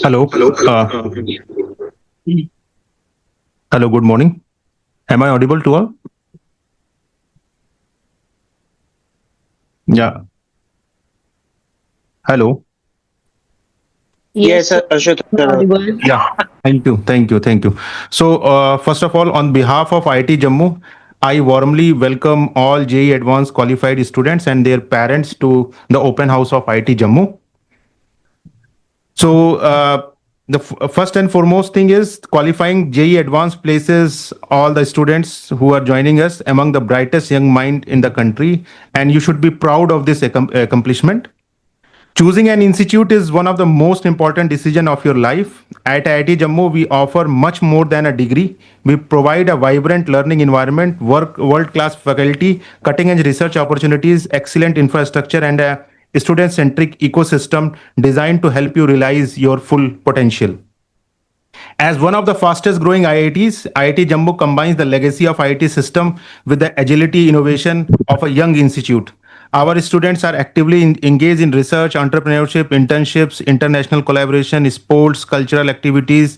Hello. Hello. Good morning. Am I audible to all? Yeah. Hello. Yes, Yes, you're Ashutosh. audible. Yeah. Thank you. Thank you. Thank you. So, first of all, on behalf of IIT Jammu, I warmly welcome all JEE Advanced qualified students and their parents to the open house of IIT Jammu. So, the first and foremost thing is qualifying JEE Advanced places all the students who are joining us among the brightest young mind in the country, and you should be proud of this accomplishment. Choosing an institute is one of the most important decisions of your life. At IIT Jammu, we offer much more than a degree. We provide a vibrant learning environment, world-class faculty, cutting-edge research opportunities, excellent infrastructure, and a student-centric ecosystem designed to help you realize your full potential. As one of the fastest growing IITs, IIT Jammu combines the legacy of IIT system with the agility innovation of a young institute. Our students are actively engaged in research, entrepreneurship, internships, international collaboration, sports, cultural activities,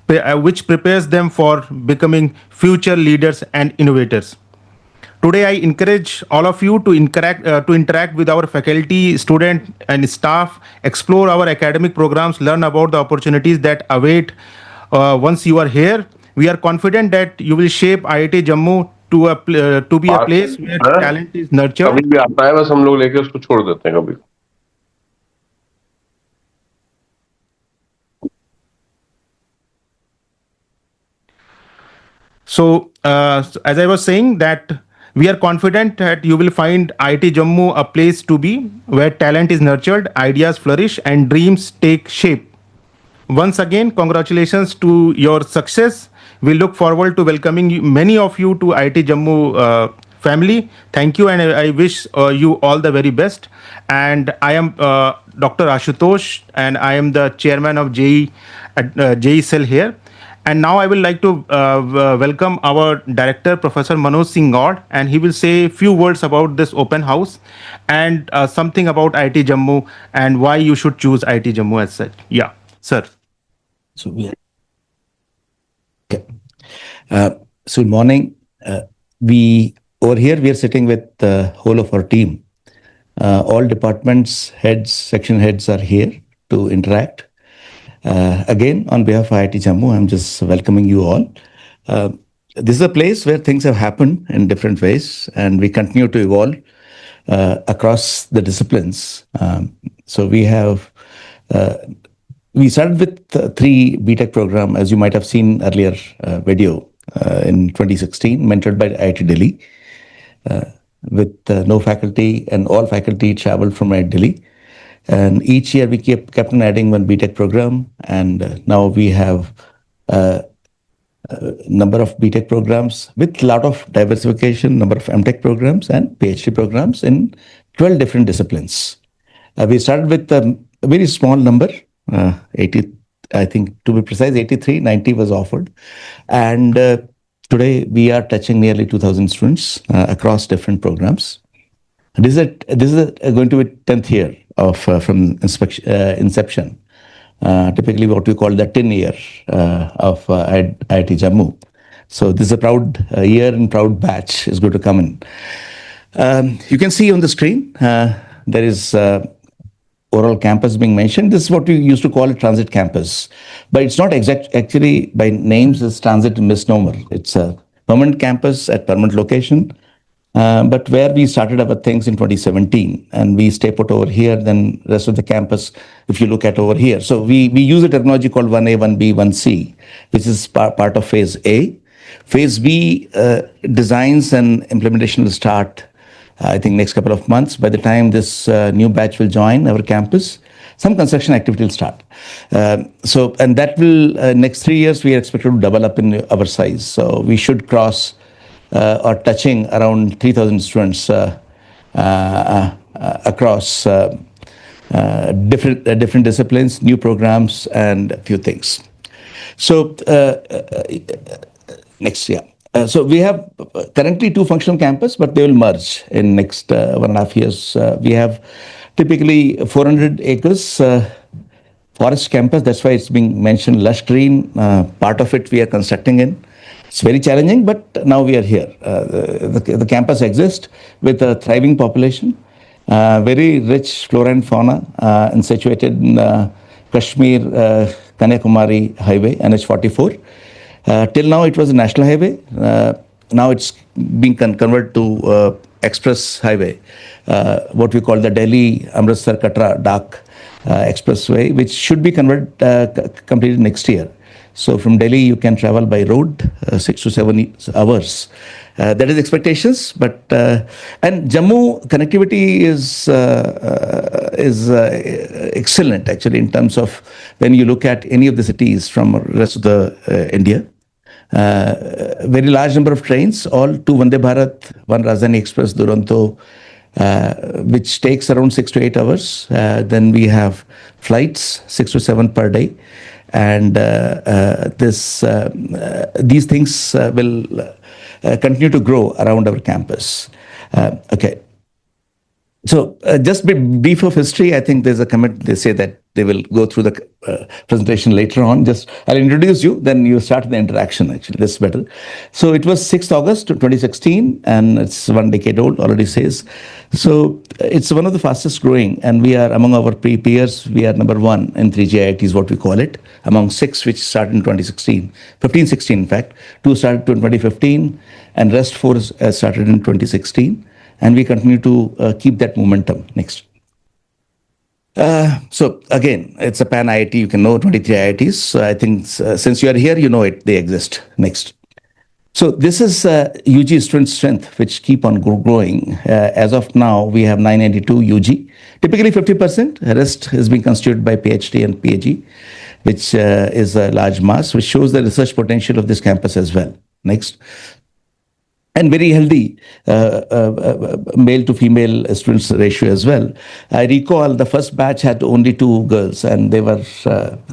which prepares them for becoming future leaders and innovators. Today, I encourage all of you to interact with our faculty, student, and staff, explore our academic programs, learn about the opportunities that await once you are here. We are confident that you will shape IIT Jammu to be a park place where है talent is nurtured. कभी भी आता है बस हम लोग लेके उसको छोड़ देते हैं कभी So, as I was saying, that we are confident that you will find IIT Jammu a place to be where talent is nurtured, ideas flourish, and dreams take shape. Once again, congratulations to your success. We look forward to welcoming many of you to IIT Jammu family. Thank you, and I wish you all the very best. And I am Dr. Ashutosh, and I am the chairman of JEE Cell here. And now I would like to welcome our director, Professor Manoj Singh Gaud, and he will say a few words about this open house and something about IIT Jammu and why you should choose IIT Jammu as such. Yeah, sir. So we so good morning. We over here we are sitting with the whole of our team. All departments heads, section heads are here to interact. Again, on behalf of IIT Jammu, I'm just welcoming you all. This is a place where things have happened in different ways, and we continue to evolve across the disciplines. So we started with three BTech program, as you might have seen earlier video in 2016, mentored by IIT Delhi, with no faculty, and all faculty traveled from IIT Delhi. And each year we kept on adding one BTech program, and now we have a number of BTech programs with a lot of diversification, number of MTech programs and PhD programs in 12 different disciplines. We started with a very small number, 80, I think to be precise, 83, 90 was offered. And today we are touching nearly 2,000 students across different programs. This is going to be 10th year of from inception. Typically what we call the 10 year of IIT Jammu. So this is a proud year and proud batch is going to come in. You can see on the screen, there is overall campus being mentioned. This is what we used to call a transit campus, but it's not actually by names. It's transit misnomer. It's a permanent campus at permanent location, but where we started our things in 2017, and we stay put over here. Then rest of the campus, if you look at over here, so we use a terminology called 1A, 1B, 1C, which is part of phase A. Phase B designs and implementation will start, I think, next couple of months. By the time this new batch will join our campus, some construction activity will start. And that will, next 3 years, we are expected to double up in our size. So we should cross or touching around 3,000 students across different disciplines, new programs, and a few things. So next year. So we have currently 2 functional campus, but they will merge in next 1.5 years. We have typically 400 acres forest campus. That's why it's being mentioned lush green. Part of it we are constructing in. It's very challenging, but now we are here. The campus exists with a thriving population, very rich flora and fauna, and situated in Kashmir, Kanyakumari highway, NH44. Till now, it was a national highway. Now it's being converted to express highway, what we call the Delhi Amritsar Katra Dak expressway, which should be converted completed next year. So from Delhi, you can travel by road 6 to 7 hours. That is expectations, but and Jammu connectivity is excellent actually in terms of when you look at any of the cities from rest of the India. Very large number of trains, all to Vande Bharat, one Rajdhani Express, Duronto, which takes around 6 to 8 hours. Then we have flights, 6 to 7 per day. And these things will continue to grow around our campus. Okay. So just brief of history, I think there's a comment, they say that they will go through the presentation later on. Just I'll introduce you, then you start the interaction actually, that's better. So it was 6th August 2016 and it's 1 decade old, already says. So it's one of the fastest growing and we are among our peers, we are number 1 in 3 JITs, what we call it, among 6 which started in 2016, 15-16 in fact, 2 started in 2015 and rest 4 started in 2016. And we continue to keep that momentum. Next. So again, it's a pan IIT. You can know 23 IITs. So I think since you are here, you know it. They exist. Next. So this is UG student strength, which keep on growing. As of now, we have 992 UG. Typically 50%. The rest is being constituted by PhD and PhD, which is a large mass, which shows the research potential of this campus as well. Next. And very healthy male to female students ratio as well. I recall the first batch had only 2 girls and they were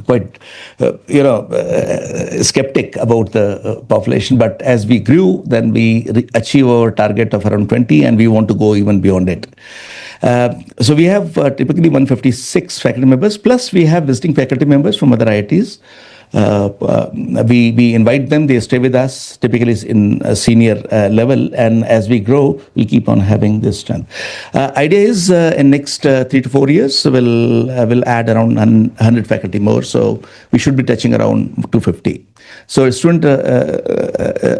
quite, skeptic about the population. But as we grew, then we achieve our target of around 20 and we want to go even beyond it. So we have typically 156 faculty members, plus we have visiting faculty members from other IITs. We invite them, they stay with us, typically in a senior level, and as we grow, we keep on having this strength. Idea is in next 3 to 4 years, we'll add around 100 faculty more, so we should be touching around 250. So student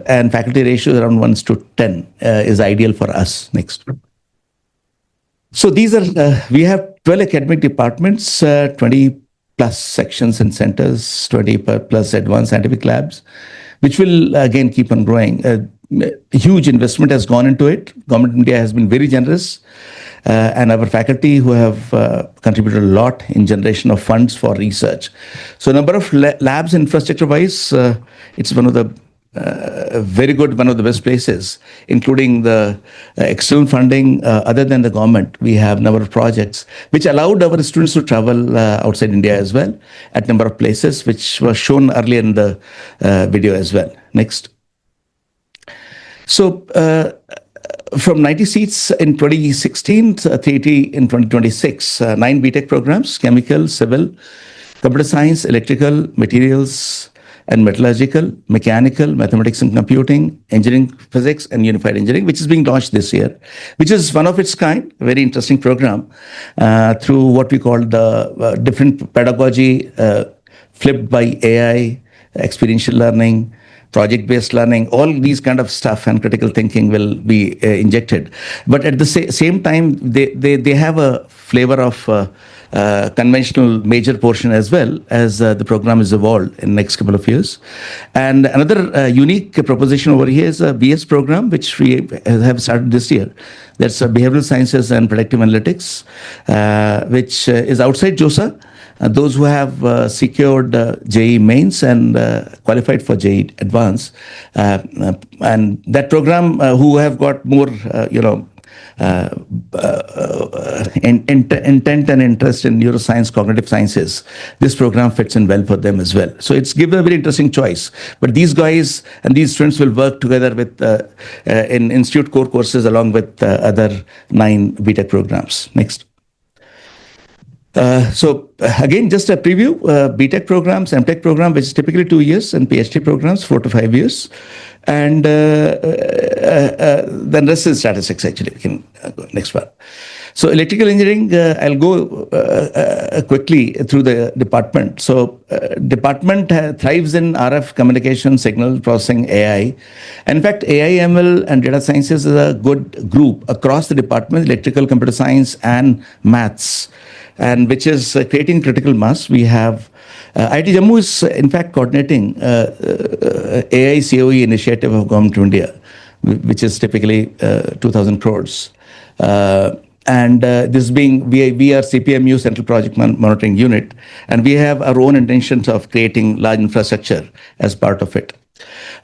and faculty ratio around 1:10 is ideal for us. Next. So these are, we have 12 academic departments, 20 plus sections and centers, 20 plus advanced scientific labs, which will again keep on growing. Huge investment has gone into it. Government of India has been very generous. And our faculty who have contributed a lot in generation of funds for research. So number of labs infrastructure wise, it's one of the very good, one of the best places, including the external funding. Other than the government, we have number of projects which allowed our students to travel outside India as well at number of places, which was shown earlier in the video as well. Next. So from 90 seats in 2016, 380 in 2026, 9 BTech programs, chemical, civil, computer science, electrical, materials, and metallurgical, mechanical, mathematics and computing, engineering, physics, and unified engineering, which is being launched this year, which is one of its kind, very interesting program through what we call the different pedagogy flipped by AI, experiential learning, project-based learning, all these kind of stuff and critical thinking will be injected. But at the same time, they have a flavor of conventional major portion as well as the program is evolved in the next couple of years. And another unique proposition over here is a BS program, which we have started this year. That's behavioral sciences and predictive analytics, which is outside JOSA. Those who have secured JEE mains and qualified for JEE Advanced, and that program who have got more, intent and interest in neuroscience, cognitive sciences, this program fits in well for them as well. So it's given a very interesting choice. But these guys and these students will work together with in institute core courses along with other 9 BTech programs. Next. Again, just a preview, BTech programs, MTech program, which is typically 2 years, and PhD programs, 4 to 5 years. And then rest is statistics, actually. We can go next one. So electrical engineering, I'll go quickly through the department. So department thrives in RF communication, signal processing, AI. In fact, AI, ML, and data sciences is a good group across the department, electrical, computer science, and maths, and which is creating critical mass. We have IIT Jammu is in fact coordinating AI COE initiative of Government of India, which is typically 2,000 crores. This being, we are CPMU, Central Project Monitoring Unit, and we have our own intentions of creating large infrastructure as part of it.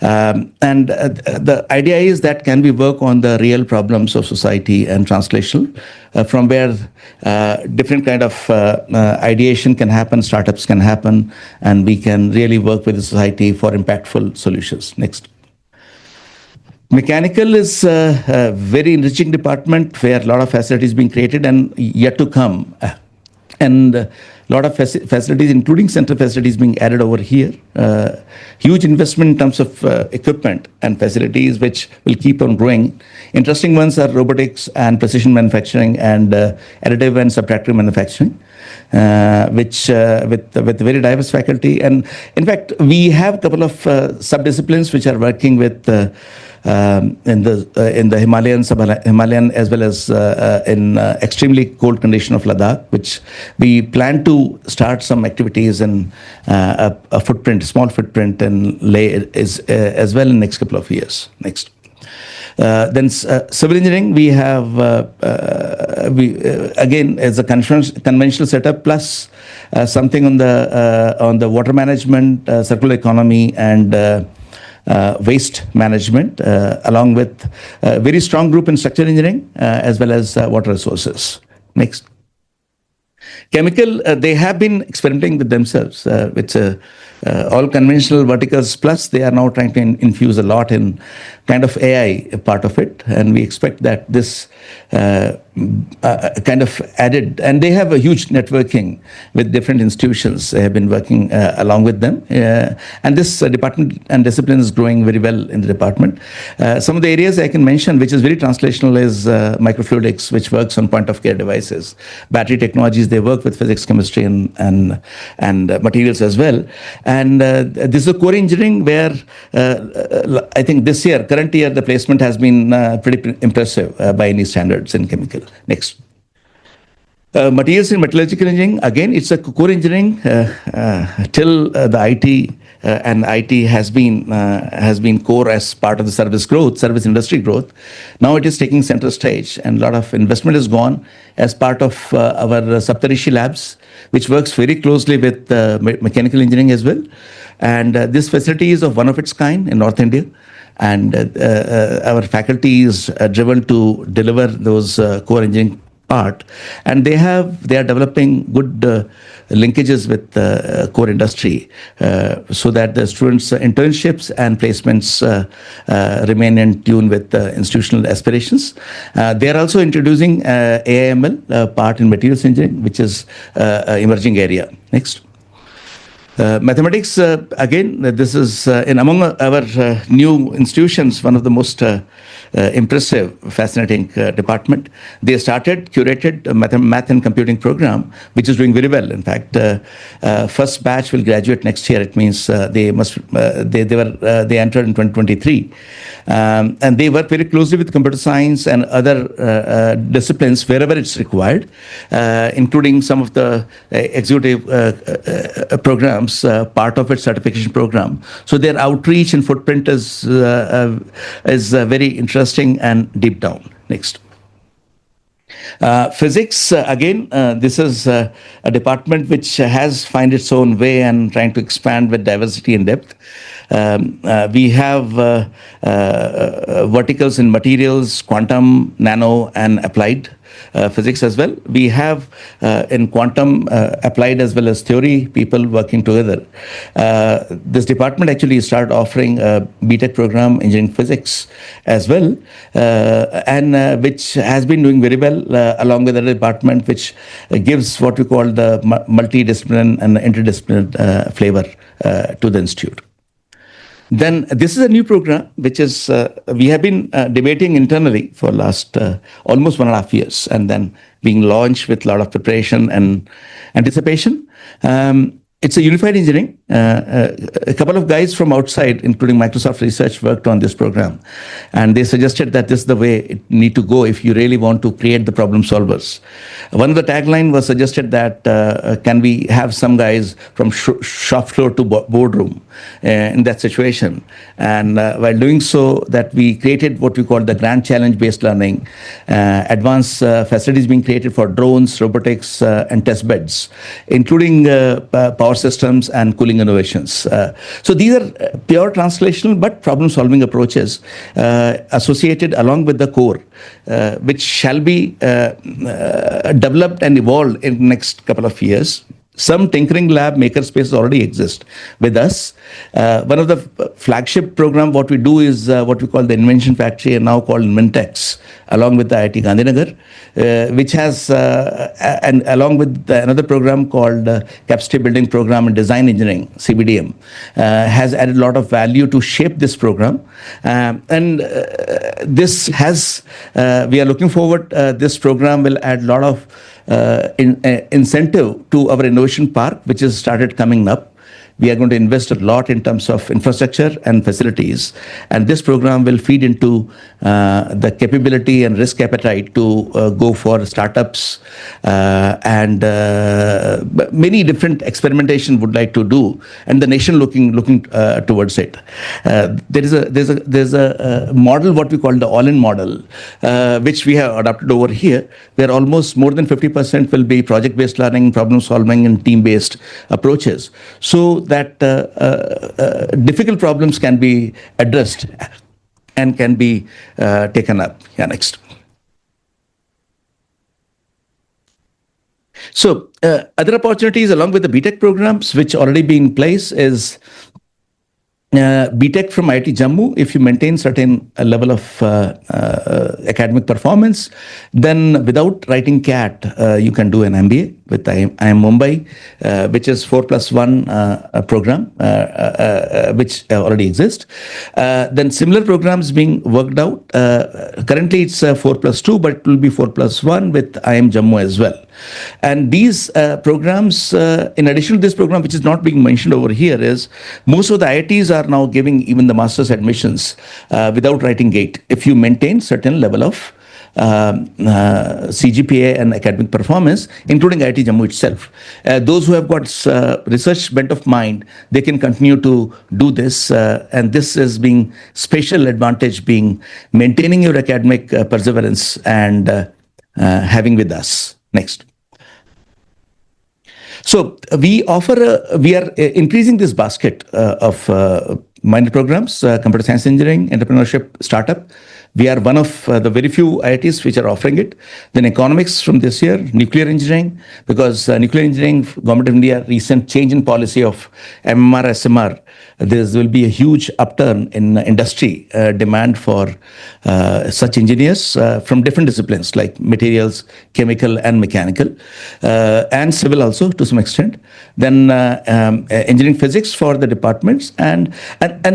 The idea is that can we work on the real problems of society and translation, from where different kind of ideation can happen, startups can happen, and we can really work with the society for impactful solutions. Next. Mechanical is a very enriching department where a lot of facilities being created and yet to come. And a lot of facilities, including center facilities, being added over here. Huge investment in terms of equipment and facilities, which will keep on growing. Interesting ones are robotics and precision manufacturing and additive and subtractive manufacturing, which with very diverse faculty. And in fact, we have a couple of subdisciplines which are working with in the Himalayan as well as in extremely cold condition of Ladakh, which we plan to start some activities in a footprint, small footprint, and lay is as well in the next couple of years. Next. Then civil engineering, we have again as a conventional setup plus something on the water management, circular economy, and waste management, along with a very strong group in structural engineering as well as water resources. Next. Chemical, they have been experimenting with themselves with all conventional verticals, plus they are now trying to infuse a lot in kind of AI part of it, and we expect that this kind of added, and they have a huge networking with different institutions. They have been working along with them, and this department and discipline is growing very well in the department. Some of the areas I can mention, which is very translational, is microfluidics, which works on point-of-care devices. Battery technologies, they work with physics, chemistry, and materials as well. And this is a core engineering where I think this year, current year, the placement has been pretty impressive by any standards in chemical. Next. Materials in metallurgical engineering, again, it's a core engineering till the IT and IT has been core as part of the service industry growth. Now it is taking center stage, and a lot of investment is gone as part of our Saptarishi labs, which works very closely with mechanical engineering as well. And this facility is of one of its kind in North India. And our faculty is driven to deliver those core engineering part, and they are developing good linkages with core industry so that the students' internships and placements remain in tune with institutional aspirations. They are also introducing AIML part in materials engineering, which is an emerging area. Next. Mathematics, again, this is in among our new institutions, one of the most impressive, fascinating department. They started, curated a math and computing program, which is doing very well. In fact, first batch will graduate next year. It means they entered in 2023. And they work very closely with computer science and other disciplines wherever it's required, including some of the executive programs, part of its certification program. So their outreach and footprint is very interesting and deep down. Next. Physics, again, this is a department which has found its own way and trying to expand with diversity and depth. We have verticals in materials, quantum, nano, and applied. physics as well. We have in quantum applied as well as theory people working together. This department actually started offering a BTech program, engineering physics as well, and which has been doing very well along with the department, which gives what we call the multidisciplinary and interdisciplinary flavor to the institute. Then this is a new program which is we have been debating internally for last almost 1.5 years, and then being launched with a lot of preparation and anticipation. It's a unified engineering. A couple of guys from outside, including Microsoft Research, worked on this program, and they suggested that this is the way it need to go if you really want to create the problem solvers. One of the tagline was suggested that can we have some guys from shop floor to boardroom in that situation, and while doing so, that we created what we call the grand challenge based learning, advanced facilities being created for drones, robotics, and test beds, including power systems and cooling innovations. So these are pure translational but problem-solving approaches associated along with the core, which shall be developed and evolved in the next couple of years. Some tinkering lab makerspaces already exist with us. One of the flagship program, what we do is what we call the Invention Factory, and now called Mintex, along with the IIT Gandhinagar, which has, and along with another program called Capacity Building Program and Design Engineering, CBDM, has added a lot of value to shape this program. And this has, we are looking forward, this program will add a lot of incentive to our innovation park, which has started coming up. We are going to invest a lot in terms of infrastructure and facilities, and this program will feed into the capability and risk appetite to go for startups and many different experimentation would like to do, and the nation looking towards it. There's a model, what we call the all-in model, which we have adopted over here, where almost more than 50% will be project-based learning, problem solving, and team-based approaches, so that difficult problems can be addressed and can be taken up. Yeah, next. So other opportunities along with the BTech programs which already be in place is BTech from IIT Jammu. If you maintain certain level of academic performance, then without writing CAT, you can do an MBA with IIM Mumbai, which is 4+1 program, which already exists. Then similar programs being worked out. Currently it's 4+2, but it will be 4+1 with IIM Jammu as well. And these programs, in addition to this program, which is not being mentioned over here, is most of the IITs are now giving even the master's admissions without writing GATE if you maintain certain level of CGPA and academic performance, including IIT Jammu itself. Those who have got research bent of mind, they can continue to do this, and this is being special advantage being maintaining your academic perseverance and having with us. Next. So we offer, we are increasing this basket of minor programs, computer science engineering, entrepreneurship, startup. We are one of the very few IITs which are offering it. Then economics from this year, nuclear engineering, because nuclear engineering, Government of India, recent change in policy of MMR, SMR, there will be a huge upturn in industry demand for such engineers from different disciplines like materials, chemical and mechanical, and civil also to some extent. Then engineering physics for the departments, and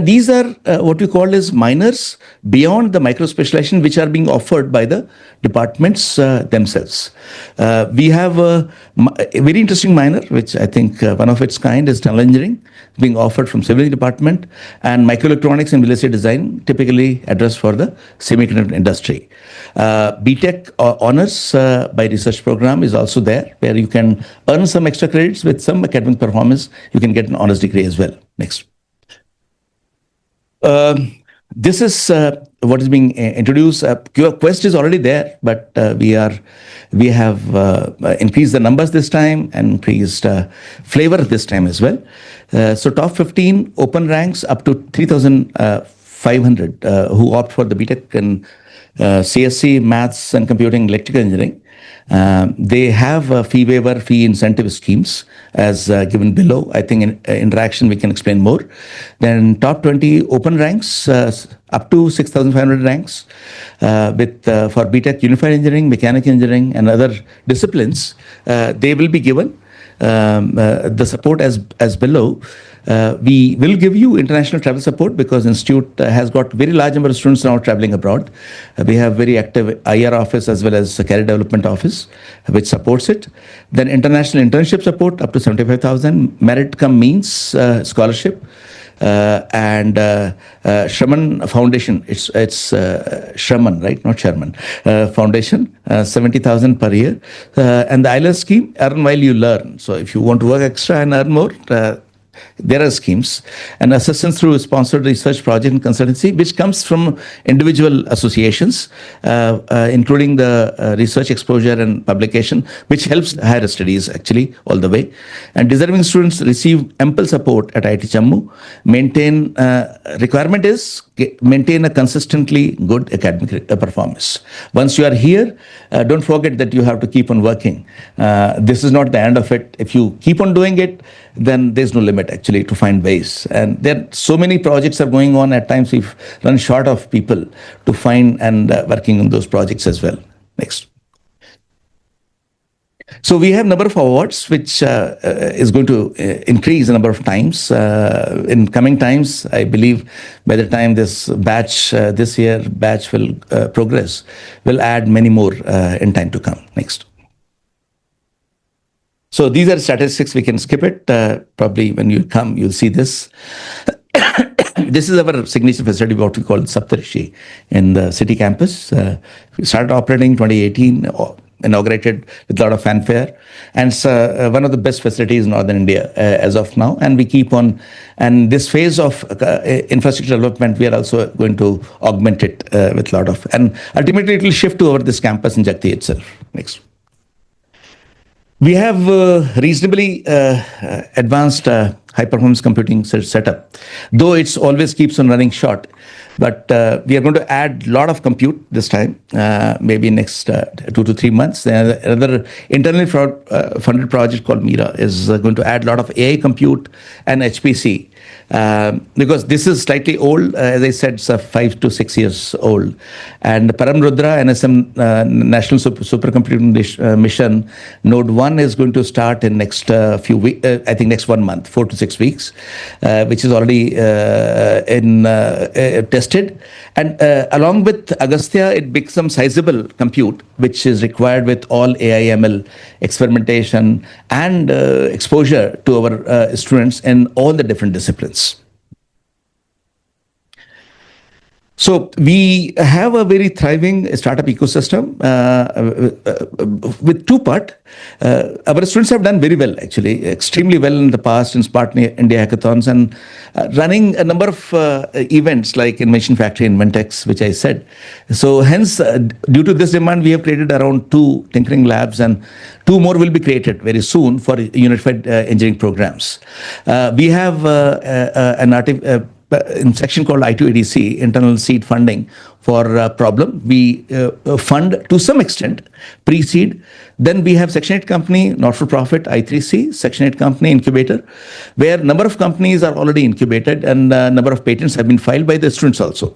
these are what we call as minors beyond the micro specialization which are being offered by the departments themselves. We have a very interesting minor, which I think one of its kind is tunnel engineering, being offered from civil department, and microelectronics and real estate design, typically addressed for the semiconductor industry. BTech honors by research program is also there, where you can earn some extra credits with some academic performance. You can get an honors degree as well. Next. This is what is being introduced. Quest is already there, but we have increased the numbers this time and increased flavor this time as well. So top 15 open ranks up to 3,500 who opt for the BTech and CSC, maths and computing, electrical engineering. They have fee waiver, fee incentive schemes as given below. I think in interaction we can explain more. Then top 20 open ranks up to 6,500 ranks with for BTech Unified Engineering, Mechanical Engineering and other disciplines, they will be given the support as below. We will give you international travel support because institute has got very large number of students now traveling abroad. We have very active IR office as well as a career development office which supports it. Then international internship support up to 75,000, merit cum means scholarship. And Shraman Foundation, it's Shraman, right? Not Sherman. Foundation, 70,000 per year. And the IELTS scheme, earn while you learn. So if you want to work extra and earn more, there are schemes and assistance through sponsored research project and consultancy, which comes from individual associations, including the research exposure and publication, which helps higher studies actually all the way. And deserving students receive ample support at IIT Jammu. Requirement is maintain a consistently good academic performance. Once you are here, don't forget that you have to keep on working. This is not the end of it. If you keep on doing it, then there's no limit actually to find ways. And there are so many projects are going on. At times we've run short of people to find and working on those projects as well. Next. So we have number of awards, which is going to increase the number of times in coming times. I believe by the time this batch, this year batch will progress, will add many more in time to come. Next. So these are statistics. We can skip it. Probably when you come, you'll see this. This is our signature facility, what we call Saptarishi, in the city campus. We started operating 2018. Inaugurated with a lot of fanfare, and it's one of the best facilities in Northern India as of now. And we keep on, and this phase of infrastructure development, we are also going to augment it with a lot of, and ultimately it will shift to over this campus in Jagti itself. Next. We have reasonably advanced high-performance computing setup, though it's always keeps on running short. But we are going to add a lot of compute this time, maybe next 2 to 3 months. Another internally funded project called Mira is going to add a lot of AI compute and HPC. Because this is slightly old, as I said, it's 5 to 6 years old. And Paramrudra NSM National Supercomputing Mission Node 1 is going to start in next few weeks, I think next 1 month, 4 to 6 weeks, which is already tested. And along with Agastya, it becomes sizable compute, which is required with all AI ML experimentation and exposure to our students in all the different disciplines. So we have a very thriving startup ecosystem with two parts. Our students have done very well, actually, extremely well in the past in Spartan India hackathons and running a number of events like Invention Factory, Inventex, which I said. So hence, due to this demand, we have created around 2 tinkering labs, and 2 more will be created very soon for unified engineering programs. We have an in section called I2ADC, internal seed funding for problem. We fund to some extent pre-seed. Then we have section 8 company, not-for-profit, I3C, section 8 company incubator, where number of companies are already incubated and number of patents have been filed by the students also.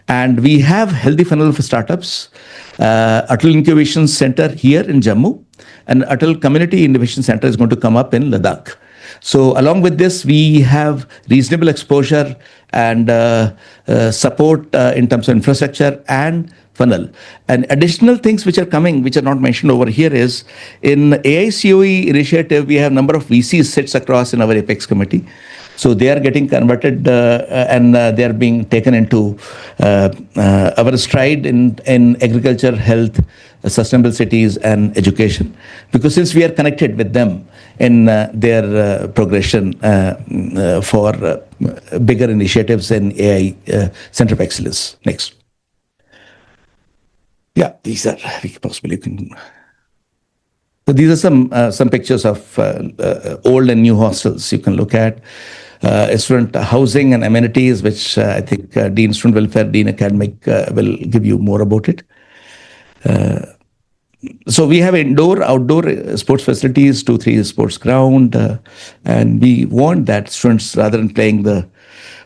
And we have healthy funnel for startups, Atal Incubation Center here in Jammu, and Atal Community Innovation Center is going to come up in Ladakh. So along with this, we have reasonable exposure and support in terms of infrastructure and funnel. And additional things which are coming, which are not mentioned over here, is in AICOE initiative, we have number of VCs sits across in our Apex committee. So they are getting converted and they are being taken into our stride in agriculture, health, sustainable cities and education. Because since we are connected with them in their progression for bigger initiatives in AI Center of Excellence. Next. Yeah, these are, we possibly can. So these are some pictures of old and new hostels you can look at. Student housing and amenities, which I think Dean Student Welfare, Dean Academic will give you more about it. So we have indoor, outdoor sports facilities, 2, 3 sports ground, and we want that students, rather than playing the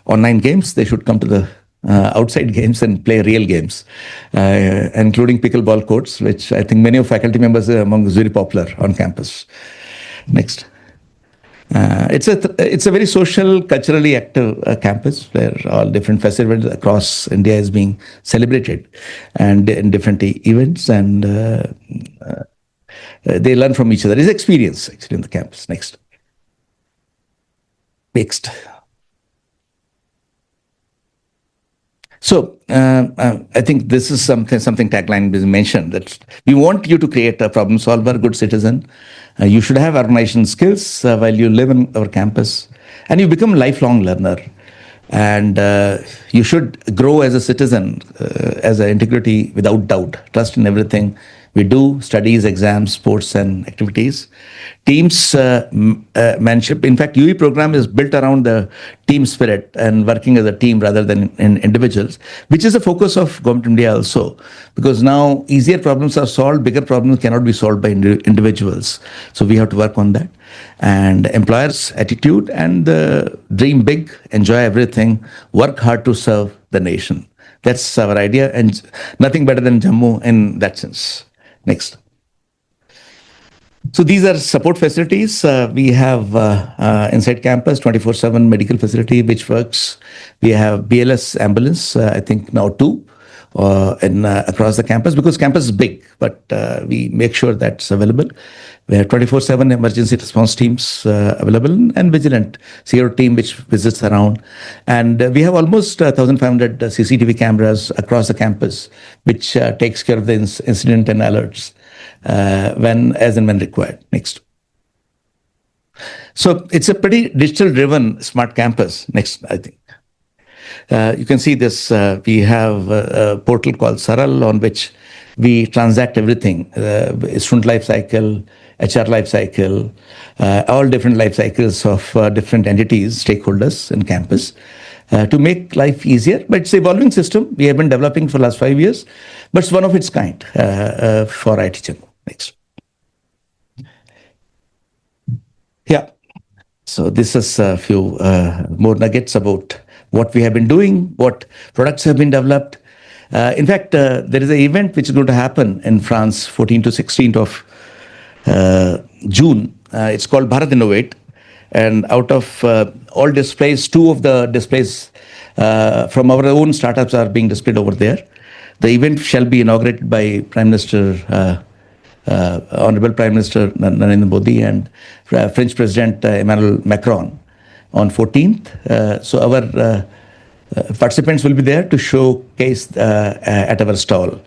online games, they should come to the outside games and play real games, including pickleball courts, which I think many of faculty members among is very popular on campus. Next. It's a very social, culturally active campus where all different festivals across India is being celebrated, and in different events, and they learn from each other. It's experience actually in the campus. Next. Next. So I think this is something tagline was mentioned, that we want you to create a problem solver, good citizen. You should have organization skills while you live on our campus, and you become a lifelong learner. And you should grow as a citizen, as an integrity without doubt, trust in everything we do, studies, exams, sports, and activities. Teams, manship. In fact, UE program is built around the team spirit and working as a team rather than in individuals, which is a focus of Government of India also, because now easier problems are solved, bigger problems cannot be solved by individuals. So we have to work on that. And employers' attitude and dream big, enjoy everything, work hard to serve the nation. That's our idea, and nothing better than Jammu in that sense. Next. So these are support facilities. We have inside campus 24/7 medical facility which works. We have BLS ambulance, I think now 2 across the campus, because campus is big, but we make sure that's available. We have 24/7 emergency response teams available, and vigilant security team which visits around. And we have almost 1,500 CCTV cameras across the campus, which takes care of the incident and alerts as and when required. Next. So it's a pretty digital-driven smart campus. Next, I think. You can see this. We have a portal called Saral, on which we transact everything, student life cycle, HR life cycle, all different life cycles of different entities, stakeholders in campus, to make life easier. But it's an evolving system. We have been developing for the last 5 years, but it's one of its kind for IIT Jammu. Next. Yeah. So this is a few more nuggets about what we have been doing, what products have been developed. In fact, there is an event which is going to happen in France, 14th to 16th of June. It's called Bharat Innovate. And out of all displays, 2 of the displays from our own startups are being displayed over there. The event shall be inaugurated by Prime Minister, Honorable Prime Minister Narendra Modi, and French President Emmanuel Macron on 14th. So our participants will be there to showcase at our stall.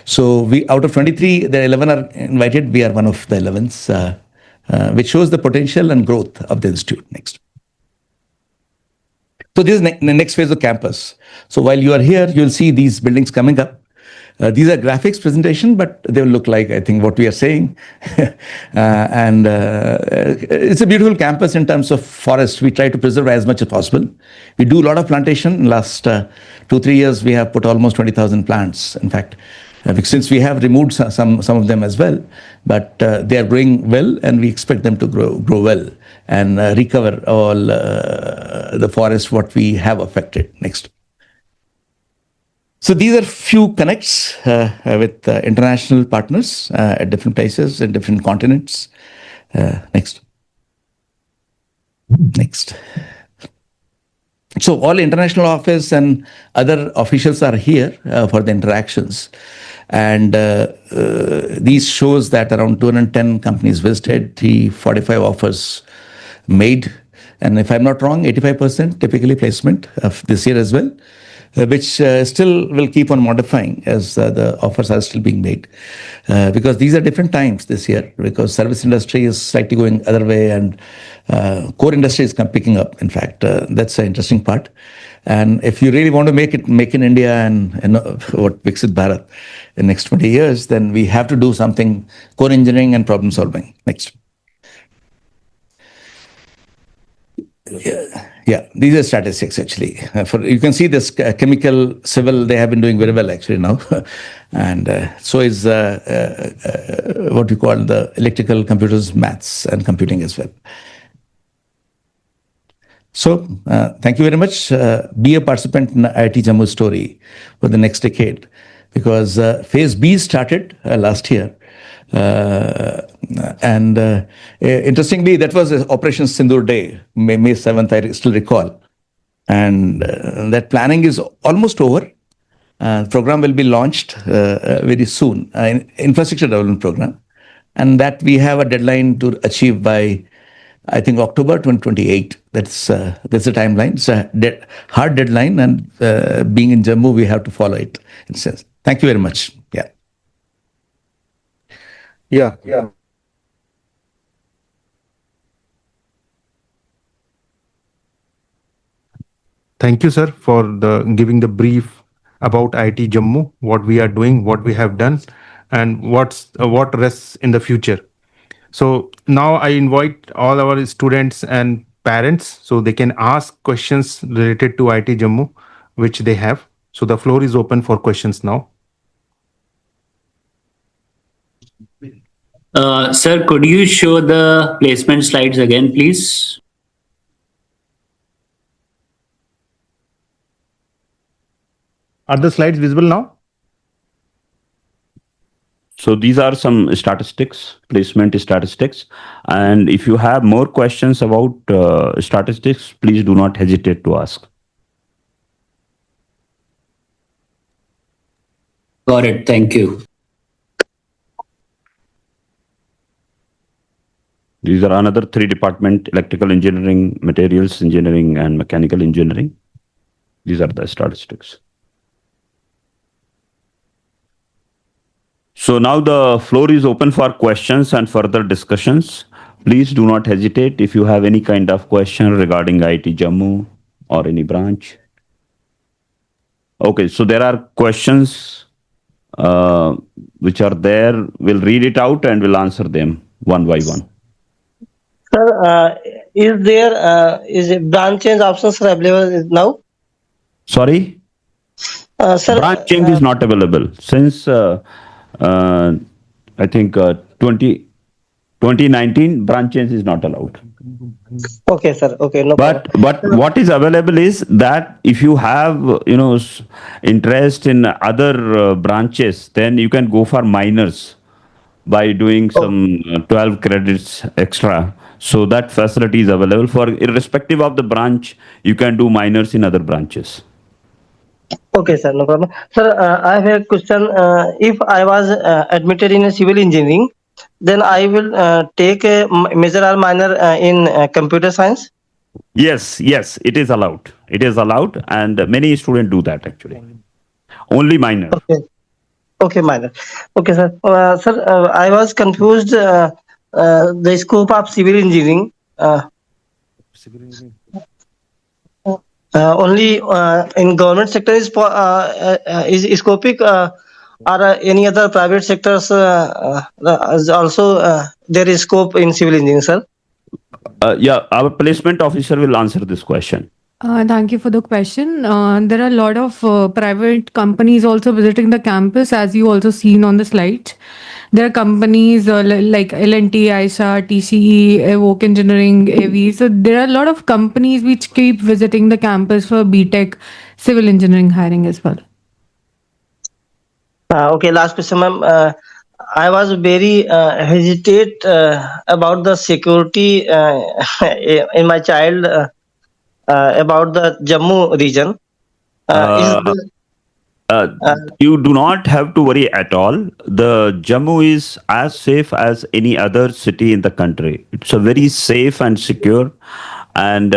So we, out of 23, the 11 are invited. We are one of the 11s, which shows the potential and growth of the institute. Next. So this is the next phase of campus. So while you are here, you'll see these buildings coming up. These are graphics presentation, but they will look like, I think, what we are saying. And it's a beautiful campus in terms of forest. We try to preserve as much as possible. We do a lot of plantation. In last 2-3 years, we have put almost 20,000 plants. In fact, since we have removed some of them as well, but they are growing well, and we expect them to grow well and recover all the forest what we have affected. Next. So these are few connects with international partners at different places in different continents. Next. Next. So all international office and other officials are here for the interactions. And these shows that around 210 companies visited, 345 offers made. And if I'm not wrong, 85% typically placement of this year as well. Which still will keep on modifying as the offers are still being made. Because these are different times this year, because service industry is slightly going other way, and core industry is picking up. In fact, that's an interesting part. And if you really want to make in India and what Viksit Bharat in next 20 years, then we have to do something core engineering and problem solving. Next. Yeah, these are statistics actually. You can see this chemical, civil, they have been doing very well actually now. And so is what we call the electrical, computers, maths, and computing as well. So thank you very much. Be a participant in the IIT Jammu story for the next decade, because phase B started last year. And interestingly, that was Operation Sindoor Day, May 7th, I still recall. And that planning is almost over. Program will be launched very soon, infrastructure development program. And that we have a deadline to achieve by, I think, October 2028. That's the timeline. It's a hard deadline, and being in Jammu, we have to follow it. In a sense. Thank you very much. Yeah. Yeah. Thank you, sir, for giving the brief about IIT Jammu, what we are doing, what we have done, and what rests in the future. So now I invite all our students and parents so they can ask questions related to IIT Jammu, which they have. So the floor is open for questions now. Sir, could you show the placement slides again, please? Are the slides visible now? So these are some statistics, placement statistics. And if you have more questions about statistics, please do not hesitate to ask. Got it. Thank you. These are another 3 departments: electrical engineering, materials engineering, and mechanical engineering. These are the statistics. So now the floor is open for questions and further discussions. Please do not hesitate if you have any kind of question regarding IIT Jammu or any branch. Okay, so there are questions which are there. We'll read it out and we'll answer them one by one. Sir, is branch change options are available now? Sorry? Sir, Branch change is not available since I think 2019 branch change is not allowed. okay, sir. Okay, no But problem. what is available is that if you have interest in other branches, then you can go for minors by doing some 12 credits extra. So that facility is available for irrespective of the branch. You can do minors in other branches. Okay, sir, no problem. Sir, I have a question. If I was admitted in a civil engineering, then I will take a major or minor in computer science. Yes, it is allowed. It is allowed, and many students do that actually. Only minor. Okay, minor. Okay, sir. Sir, I was confused the scope of civil engineering. Only in government sector is scopic, or any other private sectors is also there is scope in civil engineering, sir. Yeah, our placement officer will answer this question. Thank you for the question. There are a lot of private companies also visiting the campus, as you also seen on the slide. There are companies like L&T, ISA, TCE, Evoke Engineering, AV. So there are a lot of companies which keep visiting the campus for BTech civil engineering hiring as well. Okay, last question, ma'am. I was very hesitate about the security in my child about the Jammu region. You do not have to worry at all. The Jammu is as safe as any other city in the country. It's a very safe and secure, and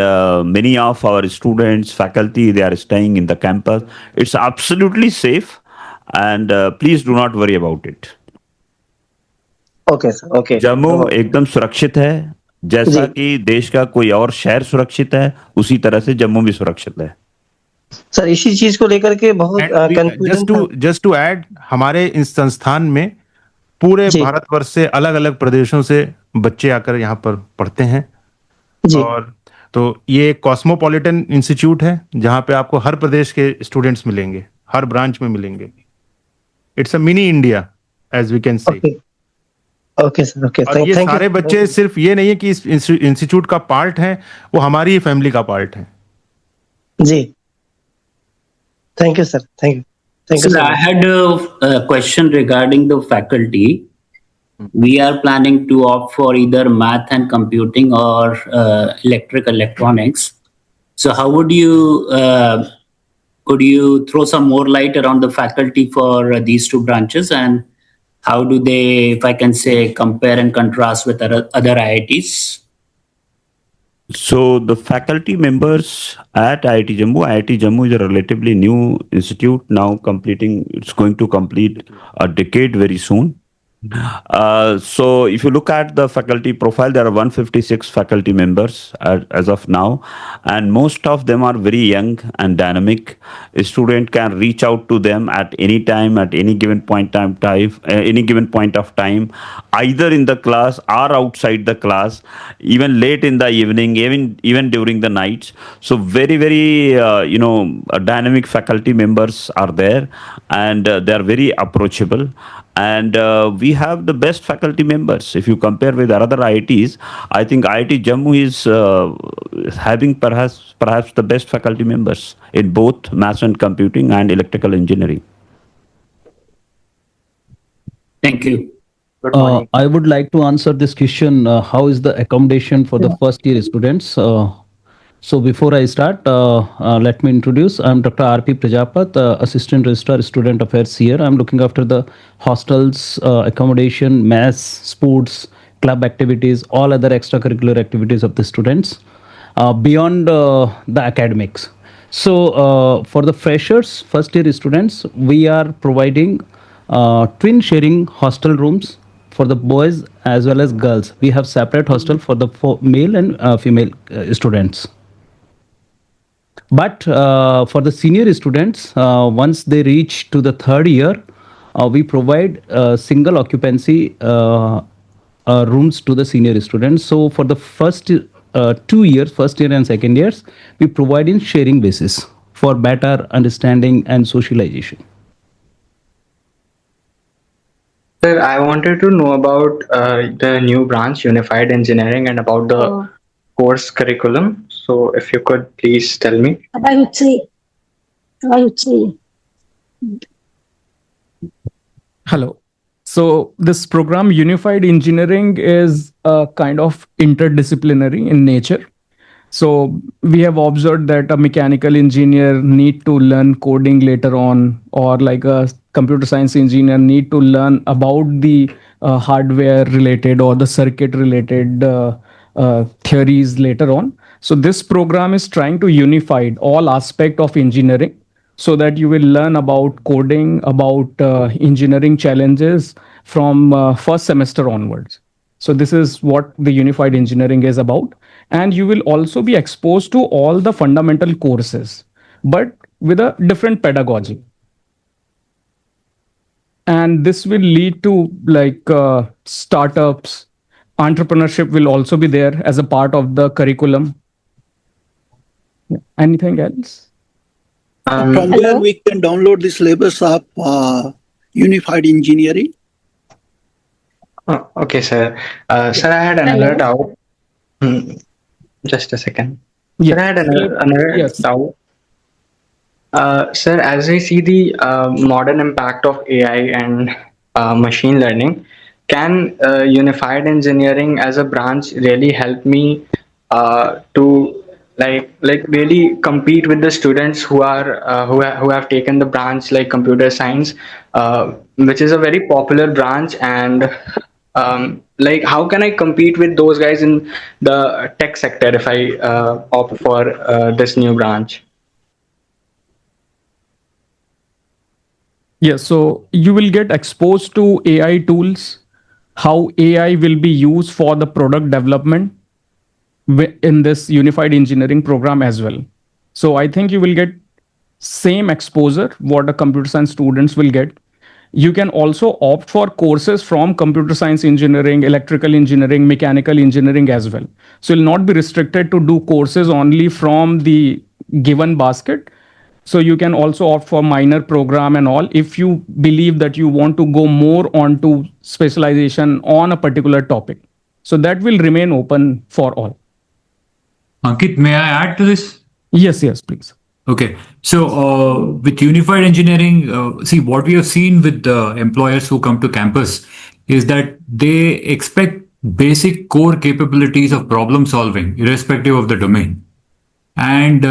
many of our students, faculty, they are staying in the campus. It's absolutely safe, and please do not worry about it. Okay, sir. Okay. Jammu एकदम सुरक्षित है, जैसा जी। कि देश का कोई और शहर सुरक्षित है, उसी तरह से जम्मू भी सुरक्षित है. सर इसी चीज को लेकर के बहुत कंफ्यूजन जस्ट टू ऐड, हमारे इस संस्थान में पूरे जी। भारतवर्ष से अलग अलग प्रदेशों से बच्चे आकर यहाँ पर पढ़ते हैं. जी। और तो ये एक कॉस्मोपॉलिटन इंस्टीट्यूट है जहाँ पे आपको हर प्रदेश के स्टूडेंट्स मिलेंगे, हर ब्रांच में मिलेंगे. It's a mini India as we can say. Okay. Okay, sir. Okay. और ये Thank you. सारे बच्चे सिर्फ ये नहीं है कि इस इंस्टीट्यूट का पार्ट है, वो हमारी ही फैमिली का पार्ट है. जी. Thank you, sir. Thank you. Thank you Sir, so I much. had a question regarding the faculty. We are planning to opt for either math and computing or electronics. So how could you throw some more light around the faculty for these two branches, and how do they, if I can say, compare and contrast with other IITs? So the faculty members at IIT Jammu is a relatively new institute now it's going to complete a decade very soon. So if you look at the faculty profile, there are 156 faculty members as of now, and most of them are very young and dynamic. A student can reach out to them at any time, at any given point of time, either in the class or outside the class, even late in the evening, even during the nights. So very dynamic faculty members are there, and they are very approachable. And we have the best faculty members. If you compare with other IITs, I think IIT Jammu is having perhaps the best faculty members in both maths and computing and electrical engineering. Thank you. I would like to answer this question. How is the accommodation for the first year students? So before I start, let me introduce. I'm Dr. R.P. Prajapat, Assistant Registrar Student Affairs here. I'm looking after the hostels, accommodation, mass, sports, club activities, all other extracurricular activities of the students beyond the academics. So for the freshers, first year students, we are providing twin sharing hostel rooms for the boys as well as girls. We have separate hostel for the male and female students. But for the senior students, once they reach to the third year, we provide single occupancy rooms to the senior students. So for the first 2 years, first year and second years, we provide in sharing basis for better understanding and socialization. Sir, I wanted to know about the new branch, Unified Engineering, and about the course curriculum. So, if you could please tell me. Hello. So this program, Unified Engineering, is kind of interdisciplinary in nature. So we have observed that a mechanical engineer need to learn coding later on, or like a computer science engineer need to learn about the hardware related or the circuit related theories later on. So this program is trying to unify all aspect of engineering so that you will learn about coding, about engineering challenges from first semester onwards. So this is what the unified engineering is about. And you will also be exposed to all the fundamental courses, but with a different pedagogy. And this will lead to like startups, entrepreneurship will also be there as a part of the curriculum. Yeah. Anything else? From where we can download the syllabus of Unified Engineering? Okay, sir. Sir, I had another doubt. Just a second. Yeah. Sir, I had another doubt. Sir, as I see the modern impact of AI and machine learning, can Unified Engineering as a branch really help me to like really compete with the students who are who have taken the branch like computer science, which is a very popular branch, and like how can I compete with those guys in the tech sector if I opt for this new branch? Yeah, so you will get exposed to AI tools, how AI will be used for the product development in this unified engineering program as well. So I think you will get same exposure what the computer science students will get. You can also opt for courses from computer science engineering, electrical engineering, mechanical engineering as well. So you'll not be restricted to do courses only from the given basket. So you can also opt for minor program and all if you believe that you want to go more onto specialization on a particular topic. So that will remain open for all. Ankit, may I add to this? Yes, please. Okay. So with unified engineering, see what we have seen with the employers who come to campus is that they expect basic core capabilities of problem solving, irrespective of the domain. And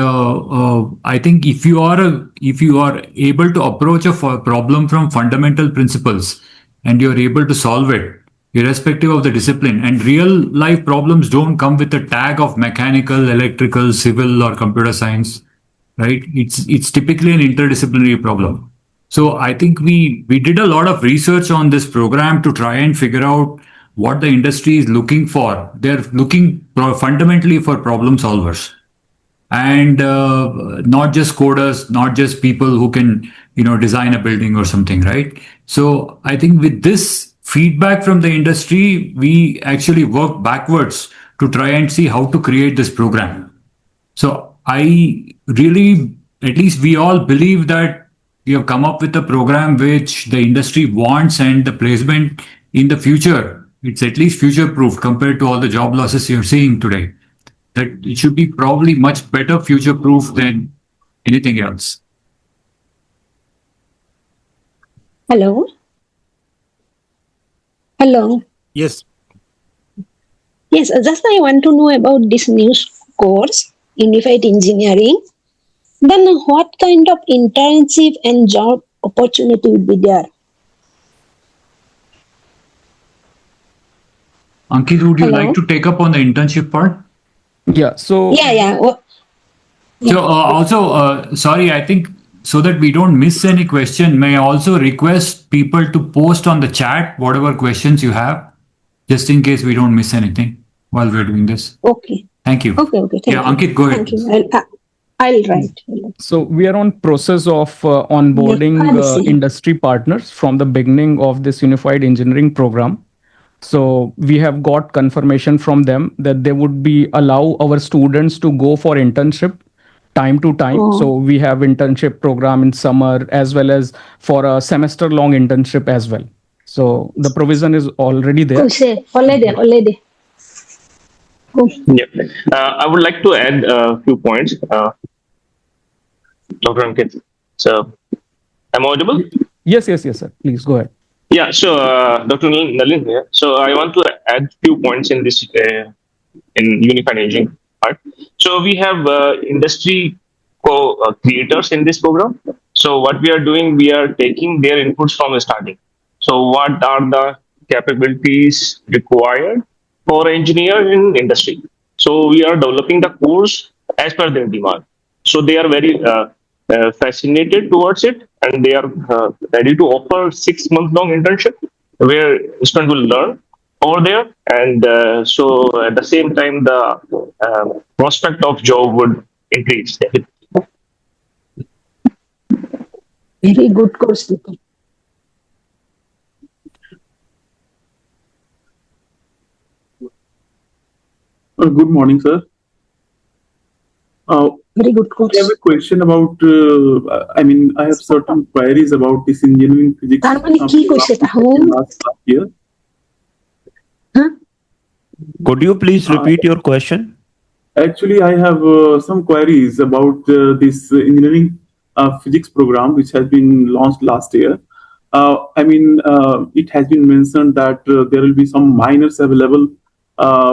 I think if you are able to approach a problem from fundamental principles and you're able to solve it, irrespective of the discipline, and real life problems don't come with a tag of mechanical, electrical, civil, or computer science, right? It's typically an interdisciplinary problem. So I think we did a lot of research on this program to try and figure out what the industry is looking for. They're looking fundamentally for problem solvers, and not just coders, not just people who can design a building or something, right? So I think with this feedback from the industry, we actually work backwards to try and see how to create this program. So I really, at least we all believe that we have come up with a program which the industry wants, and the placement in the future, it's at least future proof compared to all the job losses you're seeing today. That it should be probably much better future proof than anything else. Hello. Yes. Yes, just I want to know about this new course, Unified Engineering. Then what kind of internship and job opportunity will be there? Ankit, would you like to take up on the internship part? Yeah. So Yeah. So also, sorry, I think so that we don't miss any question, may I also request people to post on the chat whatever questions you have, just in case we don't miss anything while we're doing this. Okay. Thank you. Okay. Thank you. Ankit, go ahead. Thank you. I'll write. So we are on process of onboarding industry partners from the beginning of this unified engineering program. So we have got confirmation from them that they would be allow our students to go for internship time to time. So we have internship program in summer as well as for a semester long internship as well. So the provision is already there. Already. Yeah, I would like to add a few points, Dr. Ankit. So, am I audible? Yes, sir. Please go ahead. Yeah, so Dr. Nalin here. So I want to add few points in this in unified engineering part. So we have industry creators in this program. So what we are doing, we are taking their inputs from the starting. So what are the capabilities required for engineer in industry? So we are developing the course as per their demand. So they are very fascinated towards it, and they are ready to offer 6 month long internship where student will learn over there, and so at the same time the prospect of job would increase. Very good course. Good morning, sir. Very good course. I have a question about, I have certain queries about this engineering physics. Last year. Could you please repeat your question? Actually, I have some queries about this engineering physics program, which has been launched last year. It has been mentioned that there will be some minors available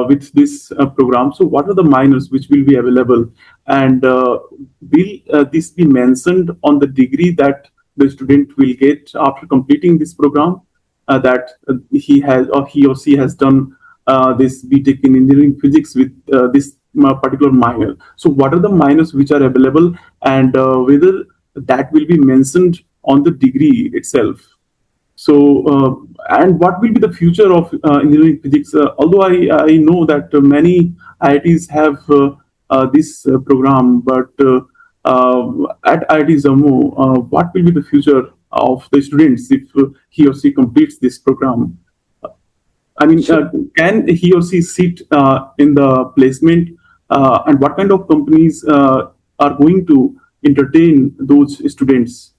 with this program. So what are the minors which will be available, and will this be mentioned on the degree that the student will get after completing this program, that he or she has done this BTech in engineering physics with this particular minor? So what are the minors which are available, and whether that will be mentioned on the degree itself? So, and what will be the future of engineering physics? Although I know that many IITs have this program, but at IIT Jammu, what will be the future of the students if he or she completes this program? I mean, can he or she sit in the placement, and what kind of companies are going to entertain those students?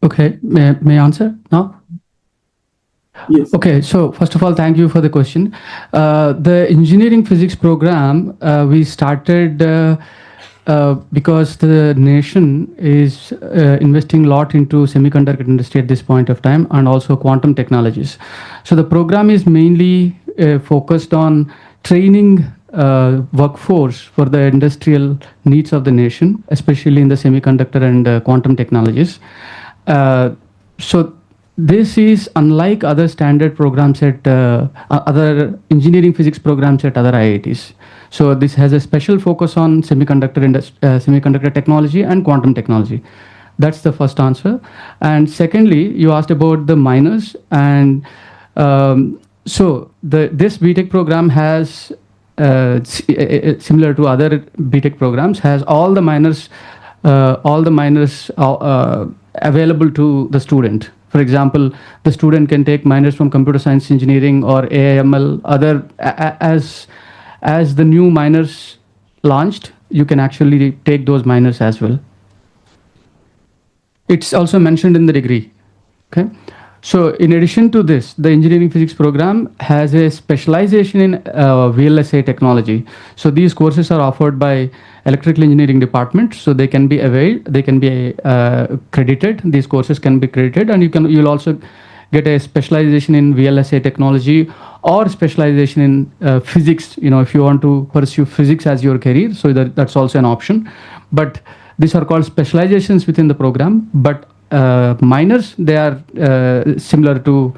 Okay. May I answer now? Yes. Okay, so first of all, thank you for the question. The engineering physics program we started because the nation is investing a lot into semiconductor industry at this point of time, and also quantum technologies. So the program is mainly focused on training workforce for the industrial needs of the nation, especially in the semiconductor and quantum technologies. So this is unlike other standard programs at other engineering physics programs at other IITs. So this has a special focus on semiconductor technology and quantum technology. That's the first answer. And secondly, you asked about the minors, and so this BTech program has similar to other BTech programs, has all the minors available to the student. For example, the student can take minors from computer science engineering or AIML. As the new minors launched, you can actually take those minors as well. It's also mentioned in the degree. Okay. So in addition to this, the engineering physics program has a specialization in VLSI technology. So these courses are offered by electrical engineering department, so they can be availed, they can be credited. These courses can be credited, and you'll also get a specialization in VLSI technology or specialization in physics. If you want to pursue physics as your career, so that's also an option. But these are called specializations within the program. But minors, they are similar to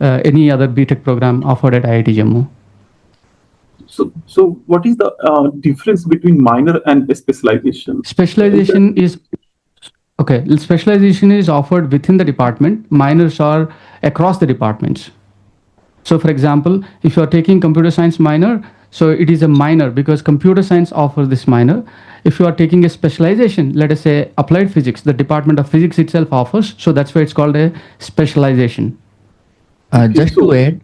any other BTech program offered at IIT Jammu. So what is the difference between minor and specialization? Specialization is offered within the department. Minors are across the departments. So for example, if you are taking computer science minor, so it is a minor because computer science offers this minor. If you are taking a specialization, let us say applied physics, the Department of Physics itself offers, so that's why it's called a specialization. Just to add,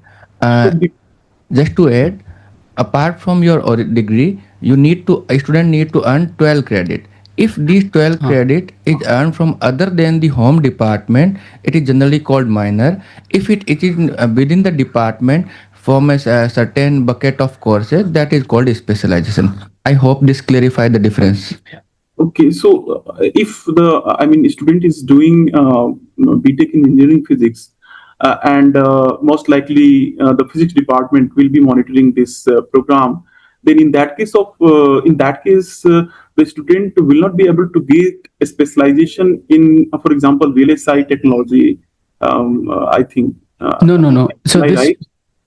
apart from your degree, a student need to earn 12 credit. If these 12 credit is earned from other than the home department, it is generally called minor. If it is within the department from a certain bucket of courses, that is called specialization. I hope this clarifies the difference. Okay, so if the student is doing BTech in engineering physics, and most likely the physics department will be monitoring this program, then in that case, the student will not be able to get a specialization in, for example, VLSI technology. I think. No. So this. Right?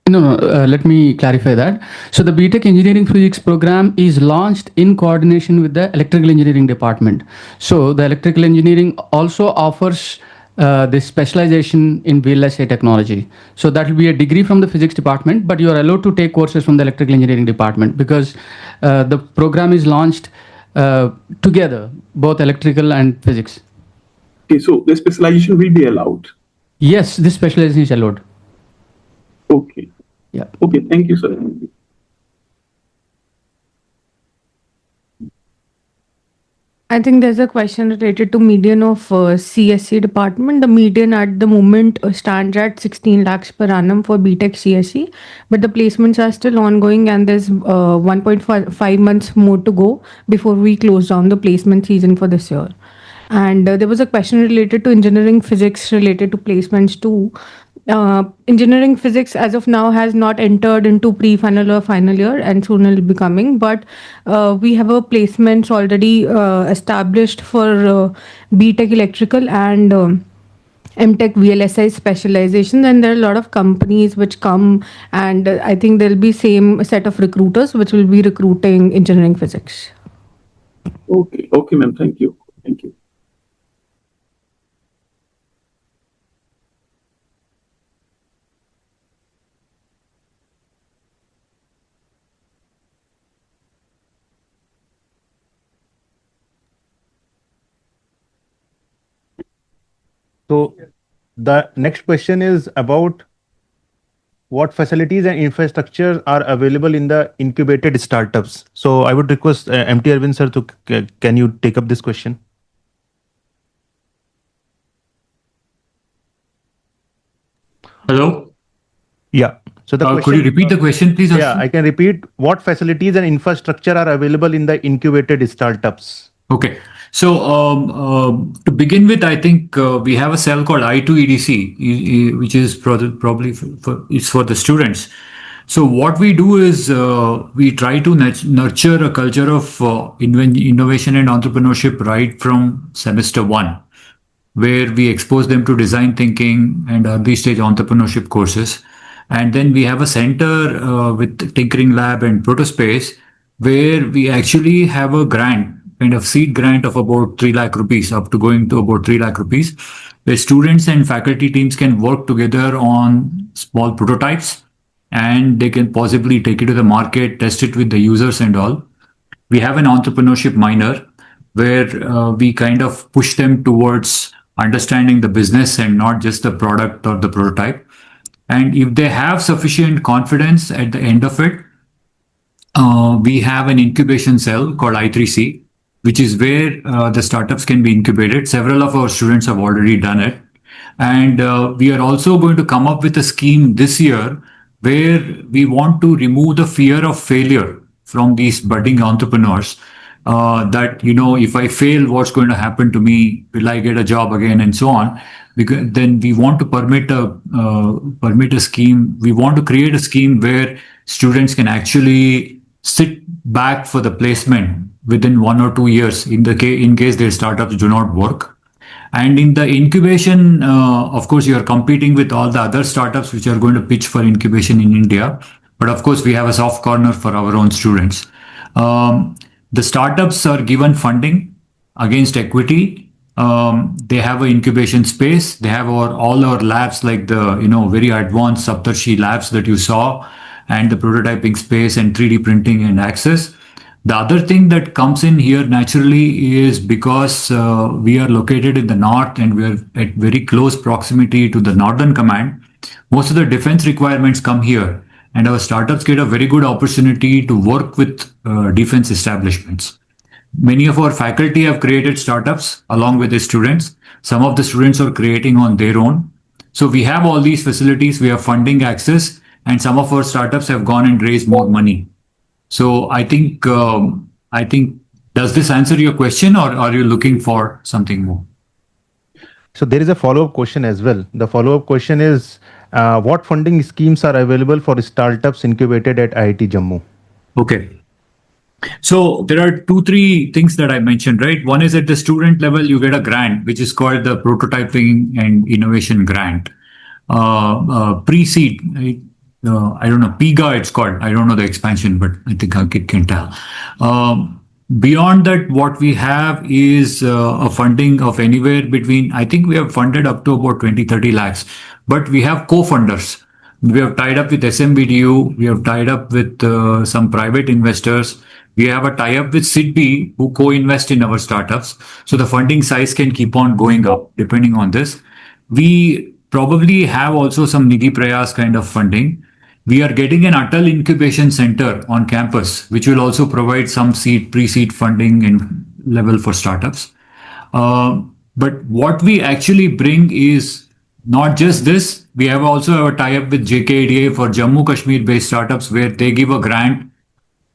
No. Let me clarify that. So the BTech Engineering Physics program is launched in coordination with the Electrical Engineering Department. So the Electrical Engineering also offers this specialization in VLSI technology. So that will be a degree from the Physics Department, but you are allowed to take courses from the Electrical Engineering Department because the program is launched together, both electrical and physics. Okay, so the specialization will be allowed. Yes, this specialization is allowed. Okay. Yeah. Okay. Thank you, sir. I think there's a question related to median of CSE department. The median at the moment stands at 16 lakhs per annum for BTech CSE, but the placements are still ongoing and there's 1.5 months more to go before we close down the placement season for this year. And there was a question related to engineering physics related to placements too. Engineering physics as of now has not entered into pre-final or final year and soon will be coming, but we have a placements already established for BTech electrical and MTech VLSI specialization, and there are a lot of companies which come, and I think there'll be same set of recruiters which will be recruiting engineering physics. Okay, ma'am. Thank you. So the next question is about what facilities and infrastructure are available in the incubated startups. So I would request MT Arvind sir to can you take up this question? Hello? Yeah. So the question, could you repeat the question, please? Yeah, I can repeat. What facilities and infrastructure are available in the incubated startups? Okay. So to begin with, I think we have a cell called I2EDC, which is probably it's for the students. So what we do is we try to nurture a culture of innovation and entrepreneurship right from semester one, where we expose them to design thinking and early stage entrepreneurship courses. And then we have a center with Tinkering Lab and Protospace, where we actually have a grant, kind of seed grant of about 3 lakh rupees, up to going to about 3 lakh rupees, where students and faculty teams can work together on small prototypes, and they can possibly take it to the market, test it with the users and all. We have an entrepreneurship minor, where we kind of push them towards understanding the business and not just the product or the prototype. And if they have sufficient confidence at the end of it, we have an incubation cell called I3C, which is where the startups can be incubated. Several of our students have already done it. And we are also going to come up with a scheme this year where we want to remove the fear of failure from these budding entrepreneurs. That, if I fail, what's going to happen to me? Will I get a job again, and so on? Because then we want to permit a scheme. We want to create a scheme where students can actually sit back for the placement within 1 or 2 years in case their startups do not work. And in the incubation, of course, you are competing with all the other startups which are going to pitch for incubation in India. But of course, we have a soft corner for our own students. The startups are given funding against equity. They have an incubation space. They have all our labs, like the very advanced Saptarshi labs that you saw, and the prototyping space and 3D printing and access. The other thing that comes in here naturally is because we are located in the north and we are at very close proximity to the Northern Command. Most of the defense requirements come here, and our startups get a very good opportunity to work with defense establishments. Many of our faculty have created startups along with the students. Some of the students are creating on their own. So we have all these facilities, we have funding access, and some of our startups have gone and raised more money. So I think, does this answer your question, or are you looking for something more? So there is a follow-up question as well. The follow-up question is, what funding schemes are available for startups incubated at IIT Jammu? Okay. So there are 2-3 things that I mentioned, right? One is at the student level, you get a grant, which is called the Prototyping and Innovation Grant. Pre-seed, I don't know, PIGA it's called. I don't know the expansion, but I think Ankit can tell. Beyond that, what we have is a funding of anywhere between, I think we have funded up to about 20-30 lakhs, but we have co-funders. We have tied up with SMBDU, we have tied up with some private investors. We have a tie-up with SIDBI who co-invest in our startups. So the funding size can keep on going up depending on this. We probably have also some Nidhi Prayas kind of funding. We are getting an Atal Incubation Center on campus, which will also provide some pre-seed funding and level for startups. But what we actually bring is not just this. We have also a tie-up with JKDA for Jammu Kashmir based startups, where they give a grant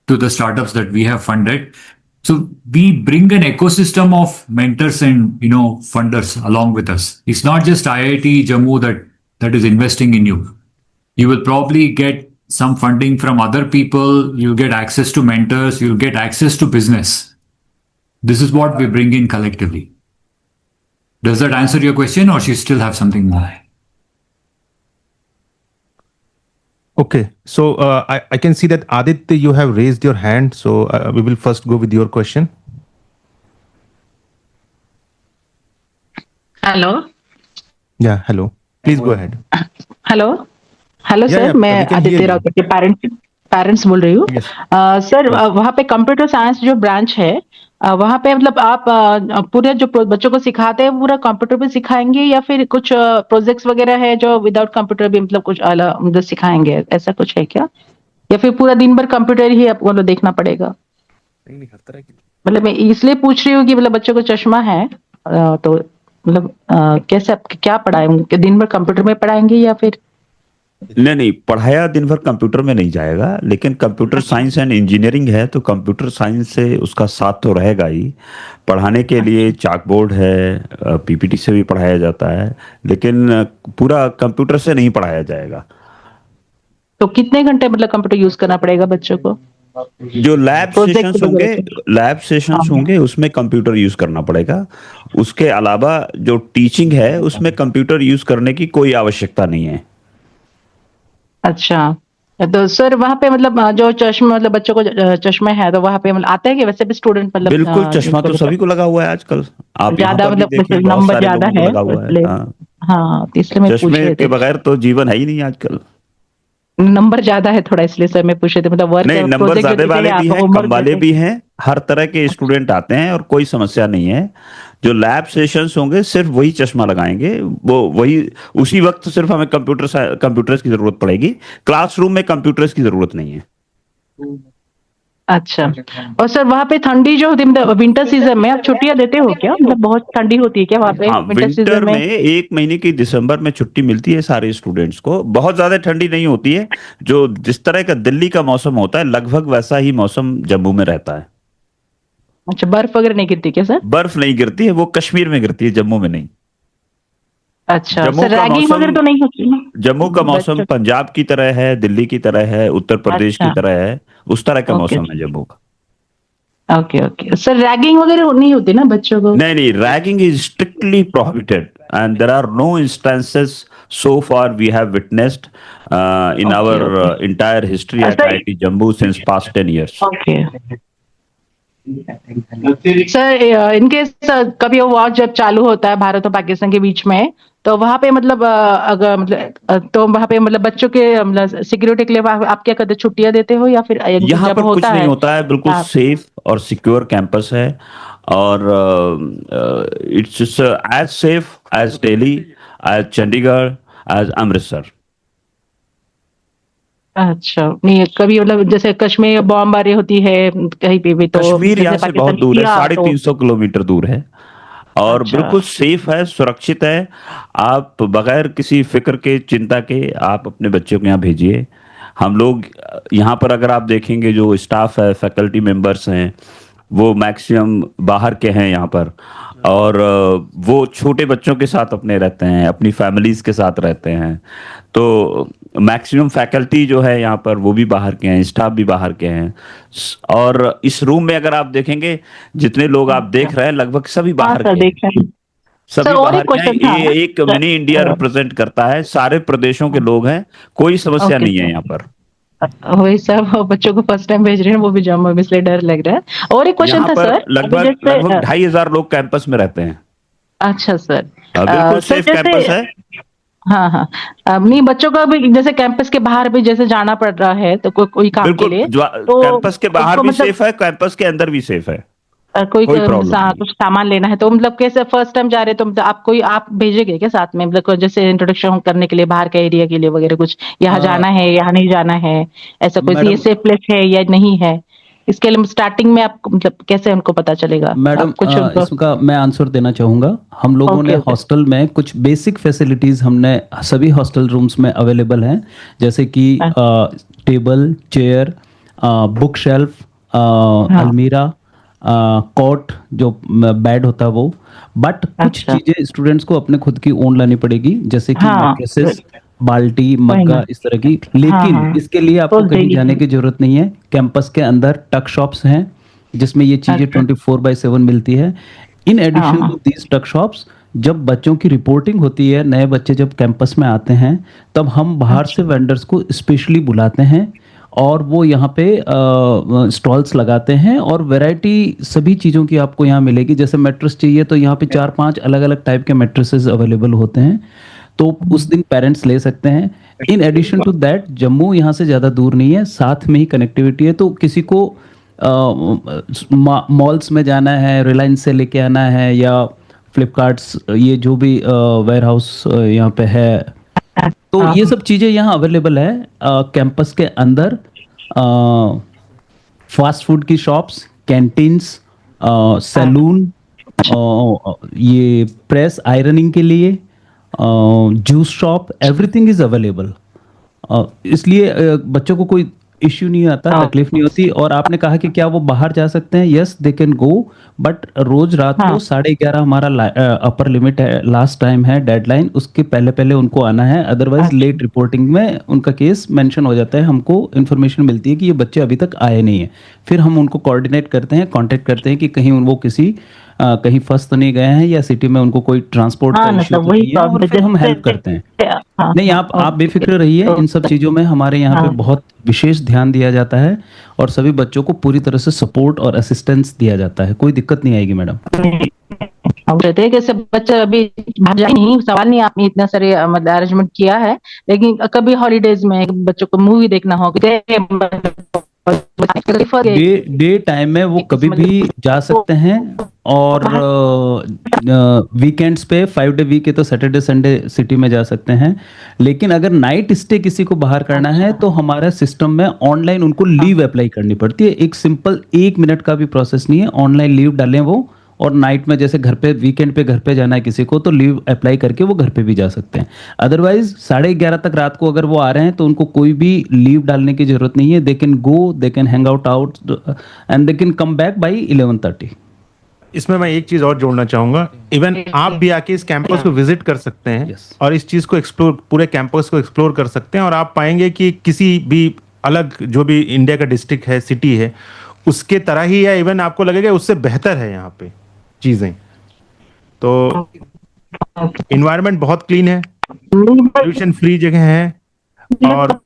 to the startups that we have funded. So we bring an ecosystem of mentors and funders along with us. It's not just IIT Jammu that is investing in you. You will probably get some funding from other people. You'll get access to mentors. You'll get access to business. This is what we bring in collectively. Does that answer your question, or you still have something more? Okay, so I can see that Aditya, you have raised your hand. So we will first go with your question. Hello. Yeah, hello. Please go ahead. Hello hello Yeah, sir, yeah, मैं we can hear Aditya you. Rao के parents बोल रही हूँ। Yes. Sir, वहाँ पे computer science जो branch है वहाँ पे मतलब आप पूरे जो बच्चों को सिखाते हैं पूरा कंप्यूटर पे सिखाएंगे या फिर कुछ प्रोजेक्ट्स वगैरह है जो विदाउट कंप्यूटर भी मतलब कुछ अलग मतलब सिखाएंगे, ऐसा कुछ है क्या? या फिर पूरा दिन भर कंप्यूटर ही आपको मतलब देखना पड़ेगा? मतलब मैं इसलिए पूछ रही हूँ कि मतलब बच्चों को चश्मा है, तो मतलब कैसे आप क्या पढ़ाएंगे, दिन भर कंप्यूटर में पढ़ाएंगे या फिर? नहीं नहीं, पढ़ाया दिन भर कंप्यूटर में नहीं जाएगा, लेकिन कंप्यूटर साइंस एंड इंजीनियरिंग है तो कंप्यूटर साइंस से उसका साथ तो रहेगा ही। पढ़ाने के लिए चाक बोर्ड है, पीपीटी से भी पढ़ाया जाता है, लेकिन पूरा कंप्यूटर से नहीं पढ़ाया जाएगा। तो कितने घंटे मतलब कंप्यूटर यूज करना पड़ेगा बच्चों को? जो लैब प्रोजेक्ट सेशंस वगैरह होंगे, के? लैब सेशंस हाँ। होंगे उसमें कंप्यूटर यूज करना पड़ेगा। उसके अलावा जो टीचिंग है उसमें कंप्यूटर यूज करने की कोई आवश्यकता नहीं है। अच्छा, तो सर वहाँ पे मतलब जो चश्मा मतलब बच्चों को चश्मे है तो वहाँ पे मतलब आते हैं कि वैसे भी स्टूडेंट मतलब बिल्कुल, चश्मा जिनको तो सभी को लगा हुआ है आजकल। आप यहाँ ज्यादा पर भी मतलब देखिए, बहुत नंबर सारे ज्यादा लोगों को है लगा तो हुआ है। इसलिए, हाँ, हाँ तो इसलिए मैं पूछ चश्मे रहे के थे। बगैर तो जीवन है ही नहीं आजकल। नंबर ज्यादा है थोड़ा इसलिए सर मैं पूछ रही थी, मतलब वर्क नहीं, नंबर प्रोजेक्ट जो ज्यादा देते वाले हैं भी आप हैं, कम होमवर्क वाले देते हैं। भी हैं, हर तरह के स्टूडेंट आते हैं और कोई समस्या नहीं है। जो लैब सेशंस होंगे सिर्फ वही चश्मा लगाएंगे, वो वही उसी वक्त सिर्फ हमें कंप्यूटर्स की जरूरत पड़ेगी। क्लासरूम में कंप्यूटर्स की जरूरत नहीं है। अच्छा, और सर वहाँ पे ठंडी जो होती है मतलब विंटर सीजन में आप छुट्टियां देते हो क्या, मतलब बहुत ठंडी होती है क्या वहाँ पे हाँ, विंटर सीजन विंटर में? में 1 महीने की दिसंबर में छुट्टी मिलती है सारे स्टूडेंट्स को। बहुत ज्यादा ठंडी नहीं होती है, जो जिस तरह का दिल्ली का मौसम होता है लगभग वैसा ही मौसम जम्मू में रहता है। अच्छा, बर्फ वगैरह नहीं गिरती क्या सर? बर्फ नहीं गिरती है, वो कश्मीर में गिरती है, जम्मू में नहीं। अच्छा जम्मू सर, का रैगिंग मौसम वगैरह तो नहीं होती ना जम्मू का मौसम बच्चों? पंजाब की तरह है, दिल्ली की तरह है, उत्तर प्रदेश की अच्छा, तरह है। उस तरह का ओके मौसम है जम्मू का। ओके ओके सर, रैगिंग वगैरह नहीं होती ना बच्चों को? नहीं नहीं, ragging is strictly prohibited and there are no instances so far we have witnessed in okay our okay entire history at sir, IIT Jammu since past 10 years. Okay sir, इनके कभी वो जब चालू होता है भारत और पाकिस्तान के बीच में, तो वहां पे मतलब अगर मतलब तो वहां पे मतलब बच्चों के मतलब सिक्योरिटी के लिए आप क्या करते, छुट्टियां देते हो या फिर यहाँ जब पर होता कुछ नहीं है होता है, बिल्कुल आप? सेफ और सिक्योर कैंपस है। और it's as safe as Delhi, as Chandigarh, as Amritsar. अच्छा, नहीं कभी मतलब जैसे कश्मीर बॉम्बारी होती है कहीं पे भी, तो कश्मीर जैसे यहाँ से पाकिस्तान बहुत ने दूर है, किया साढ़े तो? तीन सौ किलोमीटर दूर है। और अच्छा, बिल्कुल सेफ है, सुरक्षित है। आप बगैर किसी फिक्र के, चिंता के आप अपने बच्चों को यहाँ भेजिए। हम लोग यहाँ पर अगर आप देखेंगे जो स्टाफ है, फैकल्टी मेंबर्स हैं, वो मैक्सिमम बाहर के हैं यहाँ पर। और वो छोटे बच्चों के साथ अपने रहते हैं, अपनी फैमिलीज के साथ रहते हैं। तो मैक्सिमम फैकल्टी जो है यहाँ पर वो भी बाहर के हैं, स्टाफ भी बाहर के हैं। और इस रूम में अगर आप देखेंगे, जितने लोग आप अच्छा, देख रहे हैं लगभग सभी हाँ बाहर सर के हैं। देख रहे हैं। सर सभी और बाहर एक के हैं। क्वेश्चन था ये एक मिनी इंडिया सर, रिप्रेजेंट करता है, सारे प्रदेशों के लोग हैं, कोई समस्या ओके नहीं है सर, यहाँ पर। वही सब बच्चों को फर्स्ट टाइम भेज रहे हैं, वो भी जम्मू में, इसलिए डर लग रहा है। और एक क्वेश्चन यहाँ था पर सर, अभी लगभग जैसे लगभग 2,500 लोग कैंपस में रहते हैं। अच्छा सर, बिल्कुल सर सेफ जैसे, कैंपस है। हाँ हाँ, नहीं बच्चों का भी जैसे कैंपस के बाहर भी जैसे जाना पड़ रहा है तो कोई काम के बिल्कुल, लिए, तो कैंपस के बाहर उनको भी मतलब सेफ है, कैंपस के अंदर भी सेफ है। कोई कोई प्रॉब्लम नहीं। कुछ सामान लेना है तो मतलब कैसे फर्स्ट टाइम जा रहे हैं तो मतलब आप कोई आप भेजेंगे क्या साथ में, मतलब जैसे इंट्रोडक्शन करने के लिए बाहर के एरिया के लिए वगैरह, कुछ यहाँ जाना है यहाँ नहीं जाना है, ऐसा कोई ये मैडम सेफ प्लेस है या नहीं है, इसके लिए स्टार्टिंग में आप मतलब कैसे उनको पता चलेगा, मैडम आप कुछ उनको? इसका मैं आंसर देना चाहूँगा। हम लोगों ने ओके ओके, हॉस्टल में कुछ बेसिक फैसिलिटीज़ हमने सभी हॉस्टल रूम्स में अवेलेबल हैं, जैसे कि टेबल, चेयर, बुक शेल्फ, हाँ, अलमीरा, कॉट जो बेड होता है वो। बट कुछ अच्छा, चीज़ें स्टूडेंट्स को अपने खुद की ओन लानी पड़ेगी, जैसे कि हाँ मैट्रेसेस, बाल्टी, वही मग्गा, ना, इस तरह की। हाँ लेकिन हाँ, इसके लिए तो आपको कहीं देगी, जाने की जरूरत नहीं है। कैंपस के अंदर टक शॉप्स हैं जिसमें ये चीज़ें अच्छा, 24/7 मिलती है। इन हाँ एडिशन हाँ, टू दीज टक शॉप्स, जब बच्चों की रिपोर्टिंग होती है, नए बच्चे जब कैंपस में आते हैं, तब हम बाहर से अच्छा, वेंडर्स को स्पेशली बुलाते हैं और वो यहाँ पे स्टॉल्स लगाते हैं और वैरायटी सभी चीज़ों की आपको यहाँ मिलेगी। जैसे मैट्रेस चाहिए तो यहाँ पे 4-5 अलग अलग टाइप के मैट्रेसेस अवेलेबल होते हैं, तो उस दिन पेरेंट्स ले सकते हैं। In addition to that, Jammu यहाँ से ज़्यादा दूर नहीं है, साथ में ही कनेक्टिविटी है, तो किसी को मॉल्स में जाना है, रिलायंस से लेके आना है, या फ्लिपकार्ट्स, ये जो भी वेयर हाउस यहाँ पे है, तो ये सब चीज़ें यहाँ अवेलेबल है कैंपस के अंदर। फास्ट फूड की शॉप्स, कैंटीन्स, सैलून, ये प्रेस आयरनिंग के लिए, juice shop, everything is available. इसलिए बच्चों को कोई इश्यू नहीं आता, तकलीफ नहीं होती। और आपने कहा कि क्या वो बाहर जा सकते हैं? Yes, they can go, but रोज रात को 11:30 हमारा अपर लिमिट है, लास्ट टाइम है, डेडलाइन, उसके पहले पहले उनको आना है। अदरवाइज लेट रिपोर्टिंग में उनका केस मेंशन हो जाता है, हमको इन्फॉर्मेशन मिलती है कि ये बच्चे अभी तक आए नहीं है। फिर हम उनको कोऑर्डिनेट करते हैं, कांटेक्ट करते हैं कि कहीं वो किसी कहीं फंस तो नहीं गए हैं, या सिटी में उनको कोई ट्रांसपोर्ट का इश्यू तो नहीं है, और फिर हम हेल्प करते हैं। नहीं, आप बेफिक्र रहिए, इन सब चीज़ों में हमारे यहाँ पे बहुत विशेष ध्यान दिया जाता है, और सभी बच्चों को पूरी तरह से सपोर्ट और असिस्टेंस दिया जाता है। कोई दिक्कत नहीं आएगी मैडम। हम कहते हैं कि सब बच्चे अभी बाहर जाए नहीं, सवाल नहीं, आपने इतना सारे मतलब अरेंजमेंट किया है, लेकिन कभी हॉलीडेज में बच्चों को मूवी देखना हो, डे टाइम में वो कभी भी जा सकते हैं, और वीकेंड्स पे 5 डे वीक है तो सैटरडे संडे सिटी में जा सकते हैं। लेकिन अगर नाइट स्टे किसी को बाहर करना है तो हमारे सिस्टम में ऑनलाइन उनको लीव अप्लाई करनी पड़ती है। एक सिंपल 1 मिनट का भी प्रोसेस नहीं है, ऑनलाइन लीव डालें वो, और नाइट में जैसे घर पे वीकेंड पे घर पे जाना है किसी को, तो लीव अप्लाई करके वो घर पे भी जा सकते हैं। अदरवाइज 11:30 तक रात को अगर वो आ रहे हैं तो उनको कोई भी लीव डालने की जरूरत नहीं है। They can go, they can hang out and they can come back by 11:30। इसमें मैं एक चीज और जोड़ना चाहूंगा, इवन आप भी आके इस कैंपस को विजिट कर सकते हैं और इस चीज को एक्सप्लोर, पूरे कैंपस को एक्सप्लोर कर सकते हैं, और आप पाएंगे कि किसी भी अलग जो भी इंडिया का डिस्ट्रिक्ट है, सिटी है, उसके तरह ही है, इवन आपको लगेगा उससे बेहतर है यहाँ पे चीजें। तो इन्वायरमेंट बहुत क्लीन है, पोल्यूशन फ्री जगह है, और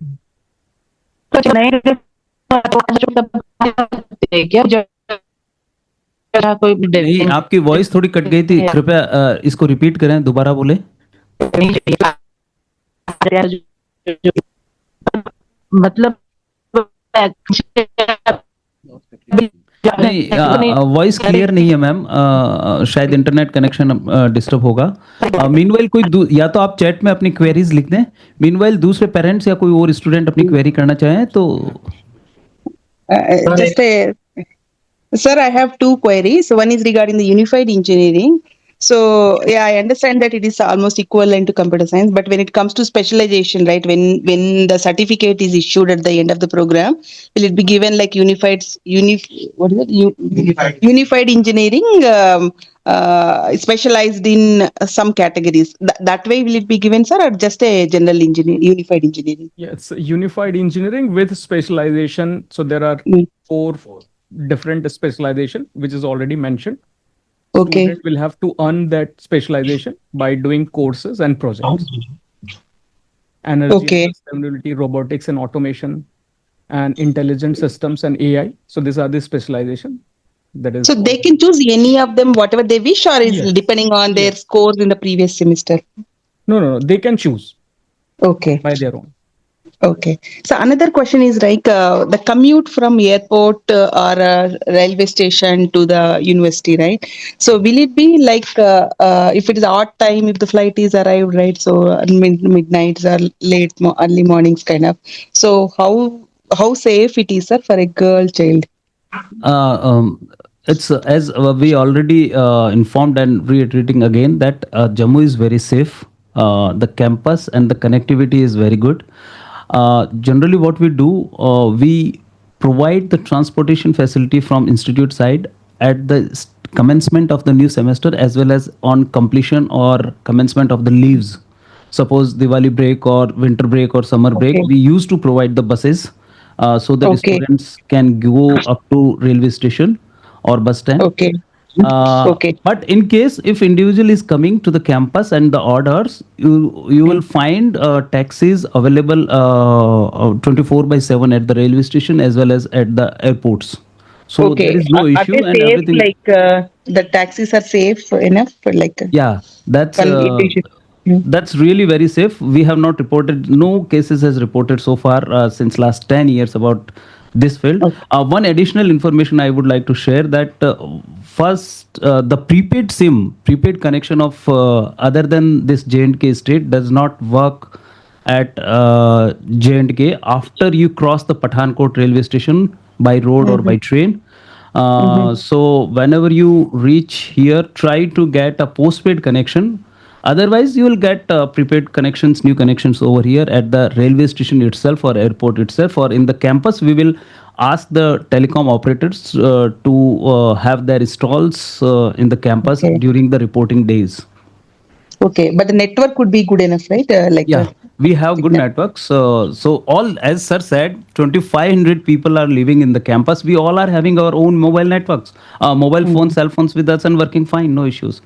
नहीं, आपकी वॉइस थोड़ी कट गई थी, कृपया इसको रिपीट करें, दोबारा बोले। मतलब नहीं, वॉइस क्लियर नहीं है मैम, शायद इंटरनेट कनेक्शन डिस्टर्ब होगा। मीनवाइल कोई या तो आप चैट में अपनी क्वेरीज लिख दें, मीनवाइल दूसरे पेरेंट्स या कोई और स्टूडेंट अपनी क्वेरी करना चाहें तो। Sir, I have two queries. One is regarding the unified engineering. So, yeah, I understand that it is almost equivalent to computer science, but when it comes to specialization, right, when the certificate is issued at the end of the program, will it be given like unified engineering, specialized in some categories? That way, will it be given, sir, or just a general unified engineering? Yeah, it's unified engineering with specialization. So there are four different specialization, which is already mentioned. Okay. Student will have to earn that specialization by doing courses and projects. Energy, Okay. and sustainability, robotics and automation, and intelligent systems and AI. So these are the specialization. That is. So they can choose any of them, whatever they wish, or is depending on their scores in the previous semester? No, they can choose. Okay. By their own. Okay. So another question is like the commute from airport or railway station to the university, right? So will it be like if it is odd time, if the flight is arrived, right? So midnights or early mornings kind of. So how safe it is, sir, for a girl child? It's as we already informed and reiterating again that Jammu is very safe. The campus and the connectivity is very good. Generally what we do, we provide the transportation facility from institute side at the commencement of the new semester as well as on completion or commencement of the leaves. Suppose Diwali break or winter break or summer break, we used to provide the buses so that students can go up to railway station or bus stand. Okay. But in case if individual is coming to the campus and the orders, you will find taxis available 24/7 at the railway station as well as at the airports. So there is no issue Are they and safe, everything. like the taxis are safe enough for like? Yeah, that's really very safe. We have not reported, no cases has reported so far since last 10 years about this field. One additional information I would like to share that first, the prepaid connection of other than this J&K state does not work at J&K after you cross the Pathankot railway station by road or by train. So whenever you reach here, try to get a postpaid connection. Otherwise, you will get prepaid connections, new connections over here at the railway station itself or airport itself, or in the campus. We will ask the telecom operators to have their stalls in the campus during the reporting days. Okay, but the network would be good enough, right? We have good networks. So all, as sir said, 2,500 people are living in the campus. We all are having our own mobile networks, mobile phones, cell phones with us and working fine, no issues.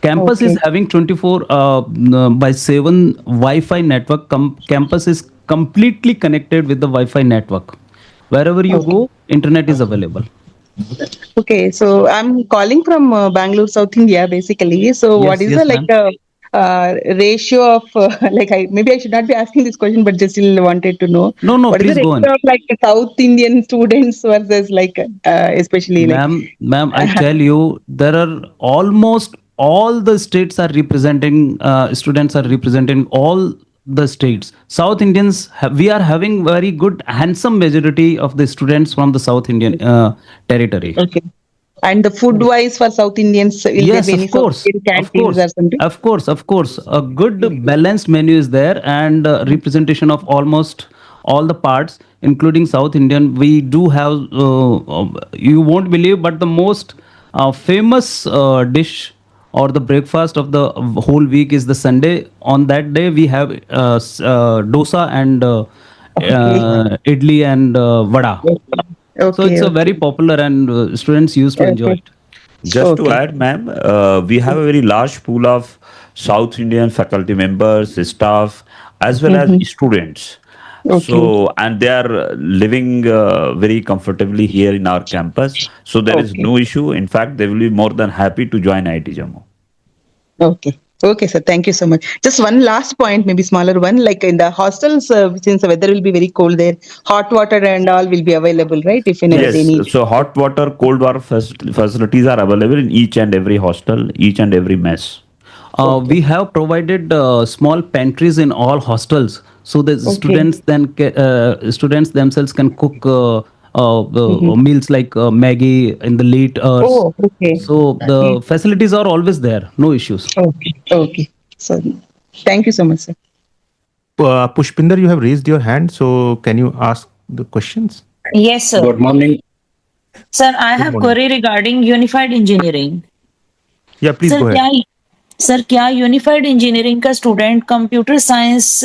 Campus is having 24/7 Wi-Fi network. Campus is completely connected with the Wi-Fi network. Wherever you go, internet is available. Okay, so I'm calling from Bangalore, South India, basically. So what is the ratio of maybe I should not be asking this question, but just still wanted to know. No, What is please the go on. ratio of South Indian students versus especially Ma'am, I tell you, there are almost all the states are representing, students are representing all the states. South Indians, we are having very good, handsome majority of the students from the South Indian territory. Okay. And the food wise for South Indians, will Yes, there be any of course, South Indian canteens or something? of course. A good balanced menu is there, and representation of almost all the parts, including South Indian. We do have, you won't believe, but the most famous dish or the breakfast of the whole week is the Sunday. On that day, we have dosa and idli and vada. So it's a very popular, and students used to enjoy it. Just to add, ma'am, we have a very large pool of South Indian faculty members, staff, as well as students. So, and they are living very comfortably here in our campus. So there is no issue. In fact, they will be more than happy to join IIT Jammu. Okay. Okay, sir. Thank you so much. Just one last point, maybe smaller one. Like in the hostels, since the weather will be very cold there, hot water and all will be available, right? If they need. Yes, so hot water, cold water facilities are available in each and every hostel, each and every mess. We have provided small pantries in all hostels, so the students themselves can cook meals like Maggie in the late hours. Oh, okay. So the facilities are always there, no issues. Okay. Okay. So thank you so much, sir. Pushpinder, you have raised your hand, so can you ask the questions? Yes, sir. Good morning. Sir, I have query regarding unified engineering. Yeah, please go ahead. Sir क्या unified engineering का student computer science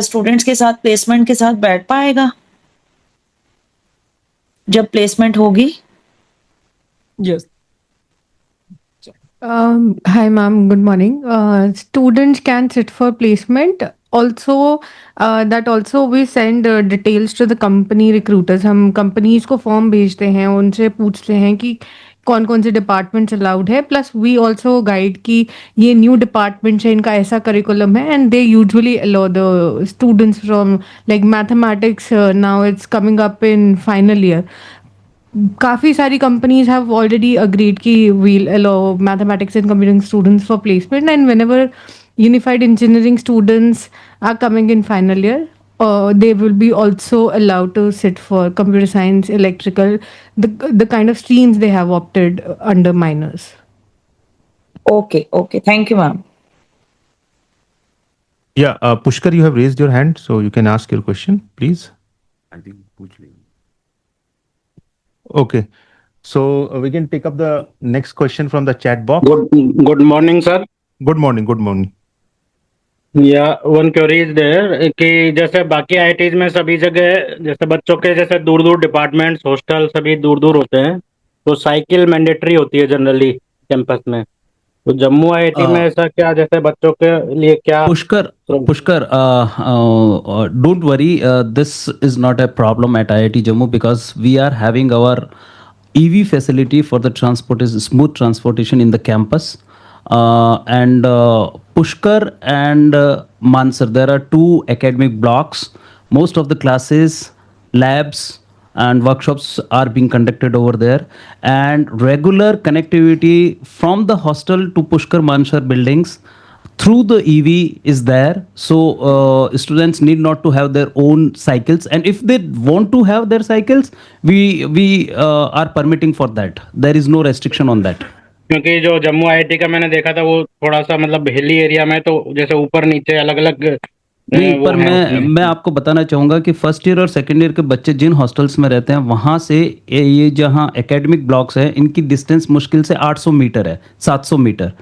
students के साथ placement के साथ बैठ पाएगा जब placement होगी? Yes. Hi, ma'am. Good morning. Students can sit for placement. Also, that also we send details to the company recruiters. हम companies को form भेजते हैं, उनसे पूछते हैं कि कौन कौन से डिपार्टमेंट्स अलाउड है. प्लस वी ऑल्सो गाइड कि ये न्यू डिपार्टमेंट है, इनका ऐसा करिकुलम है, and they usually allow the students from like mathematics. Now it's coming up in final year. काफ़ी सारी कंपनीज हैव ऑलरेडी अग्रीड कि we'll allow mathematics and computing students for placement, and whenever unified engineering students are coming in final year, they will be also allowed to sit for computer science, electrical, the kind of streams they have opted under minors. Okay, thank you, ma'am. Yeah, Pushkar, you have raised your hand, so you can ask your question, please. I think Puchli. Okay, so we can take up the next question from the chat box. Good morning, sir. Good morning. या one query is there कि जैसे बाकी IITs में सभी जगह जैसे बच्चों के जैसे दूर दूर डिपार्टमेंट्स हॉस्टल सभी दूर दूर होते हैं, तो साइकिल मैंडेटरी होती है जनरली कैंपस में. तो जम्मू आईआईटी में ऐसा क्या, जैसे बच्चों के लिए क्या? Pushkar, don't worry. This is not a problem at IIT Jammu because we are having our EV facility for the smooth transportation in the campus. And Pushkar and Mansar, there are two academic blocks. Most of the classes, labs, and workshops are being conducted over there, and regular connectivity from the hostel to Pushkar Manshar buildings through the EV is there. So students need not to have their own cycles, and if they want to have their cycles, we are permitting for that. There is no restriction on that. क्योंकि जो Jammu IIT का मैंने देखा था वो थोड़ा सा मतलब हिली एरिया में, तो जैसे ऊपर नीचे अलग अलग नहीं, पर मैं आपको बताना चाहूँगा कि फर्स्ट ईयर और सेकंड ईयर के बच्चे जिन हॉस्टल्स में रहते हैं वहाँ से ये जहाँ एकेडमिक ब्लॉक्स हैं इनकी डिस्टेंस मुश्किल से 800 मीटर है, 700 metre.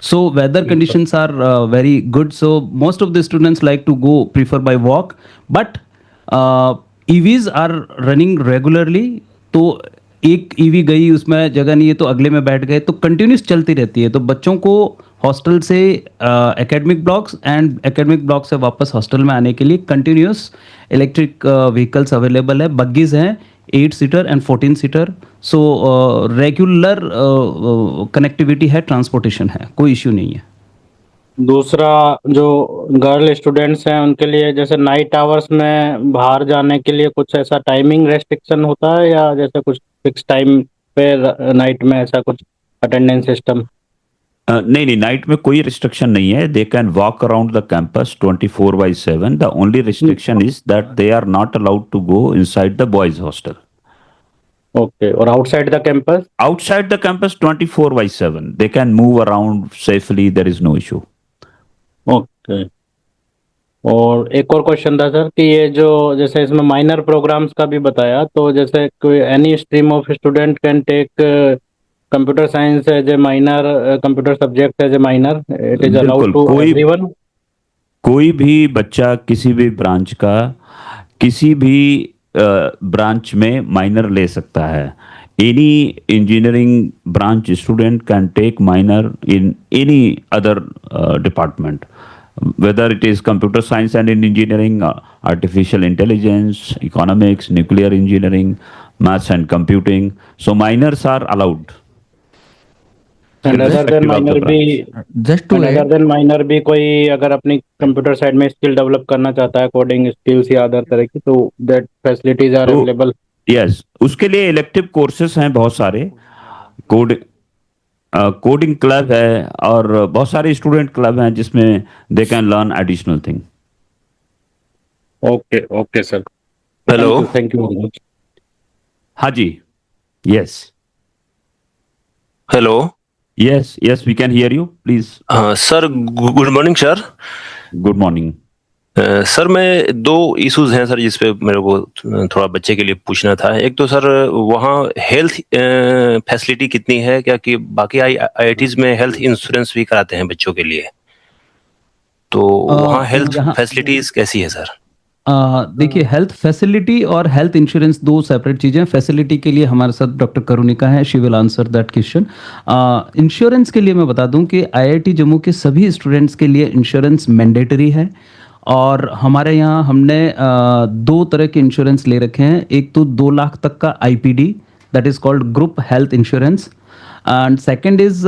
So weather conditions are very good. So most of the students like to go prefer by walk, but EVs are running regularly. तो एक EV गई उसमें जगह नहीं है तो अगले में बैठ गए, तो कंटिन्यूस चलती रहती है. तो बच्चों को हॉस्टल से academic blocks and academic block से वापस हॉस्टल में आने के लिए कंटिन्यूस इलेक्ट्रिक व्हीकल्स अवेलेबल है. बग्गीज हैं 8 seater and 14 seater. So regular connectivity है, ट्रांसपोर्टेशन है, कोई इश्यू नहीं है. दूसरा जो गर्ल स्टूडेंट्स हैं उनके लिए जैसे नाइट आवर्स में बाहर जाने के लिए कुछ ऐसा टाइमिंग रेस्ट्रिक्शन होता है, या जैसे कुछ फिक्स टाइम पे नाइट में ऐसा कुछ अटेंडेंस सिस्टम? नहीं, नाइट में कोई रिस्ट्रिक्शन नहीं है. They can walk around the campus 24/7. The only restriction is that they are not allowed to go inside the boys hostel. Okay, और outside the campus? Outside the campus 24/7. They can move around safely, there is no issue. Okay. और एक और question था sir कि ये जो जैसे इसमें माइनर प्रोग्राम्स का भी बताया, तो जैसे कोई any stream of student can take computer science as a minor, computer subject as a minor, it is allowed to everyone? कोई भी बच्चा किसी भी ब्रांच का किसी भी ब्रांच में माइनर ले सकता है. Any engineering branch student can take minor in any other department, whether it is computer science and in engineering, artificial intelligence, economics, nuclear engineering, maths and computing. So minors are allowed. And other than minor भी, just to other than minor भी कोई अगर अपनी computer side में skill develop करना चाहता है, coding skills या अदर तरह की, तो that facilities are available? Yes, उसके लिए इलेक्टिव कोर्सेस हैं बहुत सारे. कोडिंग क्लब है और बहुत सारे स्टूडेंट क्लब हैं जिसमें they can learn additional thing. Okay, okay sir. Hello, thank you very much. हाँ जी, yes. Hello. Yes, yes, we can hear you, please. Sir, good morning sir. Good morning. Sir, मैं दो issues हैं sir जिस पे मेरे को थोड़ा बच्चे के लिए पूछना था. एक तो सर वहाँ हेल्थ फैसिलिटी कितनी है क्या, कि बाकी आईआईटीज में हेल्थ इंश्योरेंस भी कराते हैं बच्चों के लिए, तो वहाँ हेल्थ फैसिलिटीज कैसी है सर? देखिए, हेल्थ फैसिलिटी और हेल्थ इंश्योरेंस दो सेपरेट चीज़ें. फैसिलिटी के लिए हमारे साथ डॉक्टर करुणिका है, she will answer that question. Insurance के लिए मैं बता दूं कि आईआईटी जम्मू के सभी स्टूडेंट्स के लिए इंश्योरेंस मैंडेटरी है, और हमारे यहाँ हमने दो तरह के इंश्योरेंस ले रखे हैं. एक तो 2 लाख तक का IPD, that is called group health insurance, and second is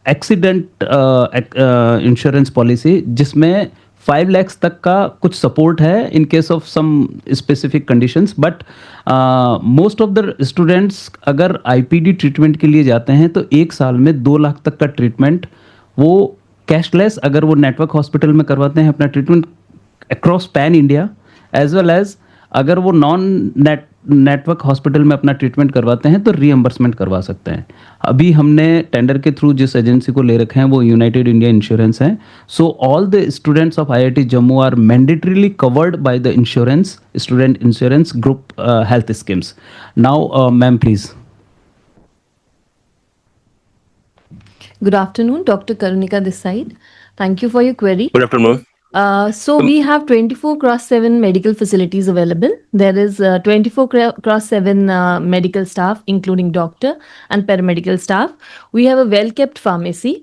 accident insurance policy, जिसमें 5 lakhs तक का कुछ सपोर्ट है in case of some specific conditions. But most of the students अगर आईपीडी ट्रीटमेंट के लिए जाते हैं तो 1 साल में 2 लाख तक का ट्रीटमेंट वो कैशलेस, अगर वो नेटवर्क हॉस्पिटल में करवाते हैं अपना treatment across pan India, as well as अगर वो नॉन नेटवर्क हॉस्पिटल में अपना ट्रीटमेंट करवाते हैं तो रीएम्बर्समेंट करवा सकते हैं. अभी हमने टेंडर के थ्रू जिस एजेंसी को ले रखे हैं वो यूनाइटेड इंडिया इंश्योरेंस है. So all the students of IIT Jammu are mandatorily covered by the insurance, student insurance group health schemes. Now ma'am please. Good afternoon, Dr. Karunika this side. Thank you for your query. Good afternoon. So we have 24/7 medical facilities available. There is 24/7 medical staff, including doctor and paramedical staff. We have a well-kept pharmacy.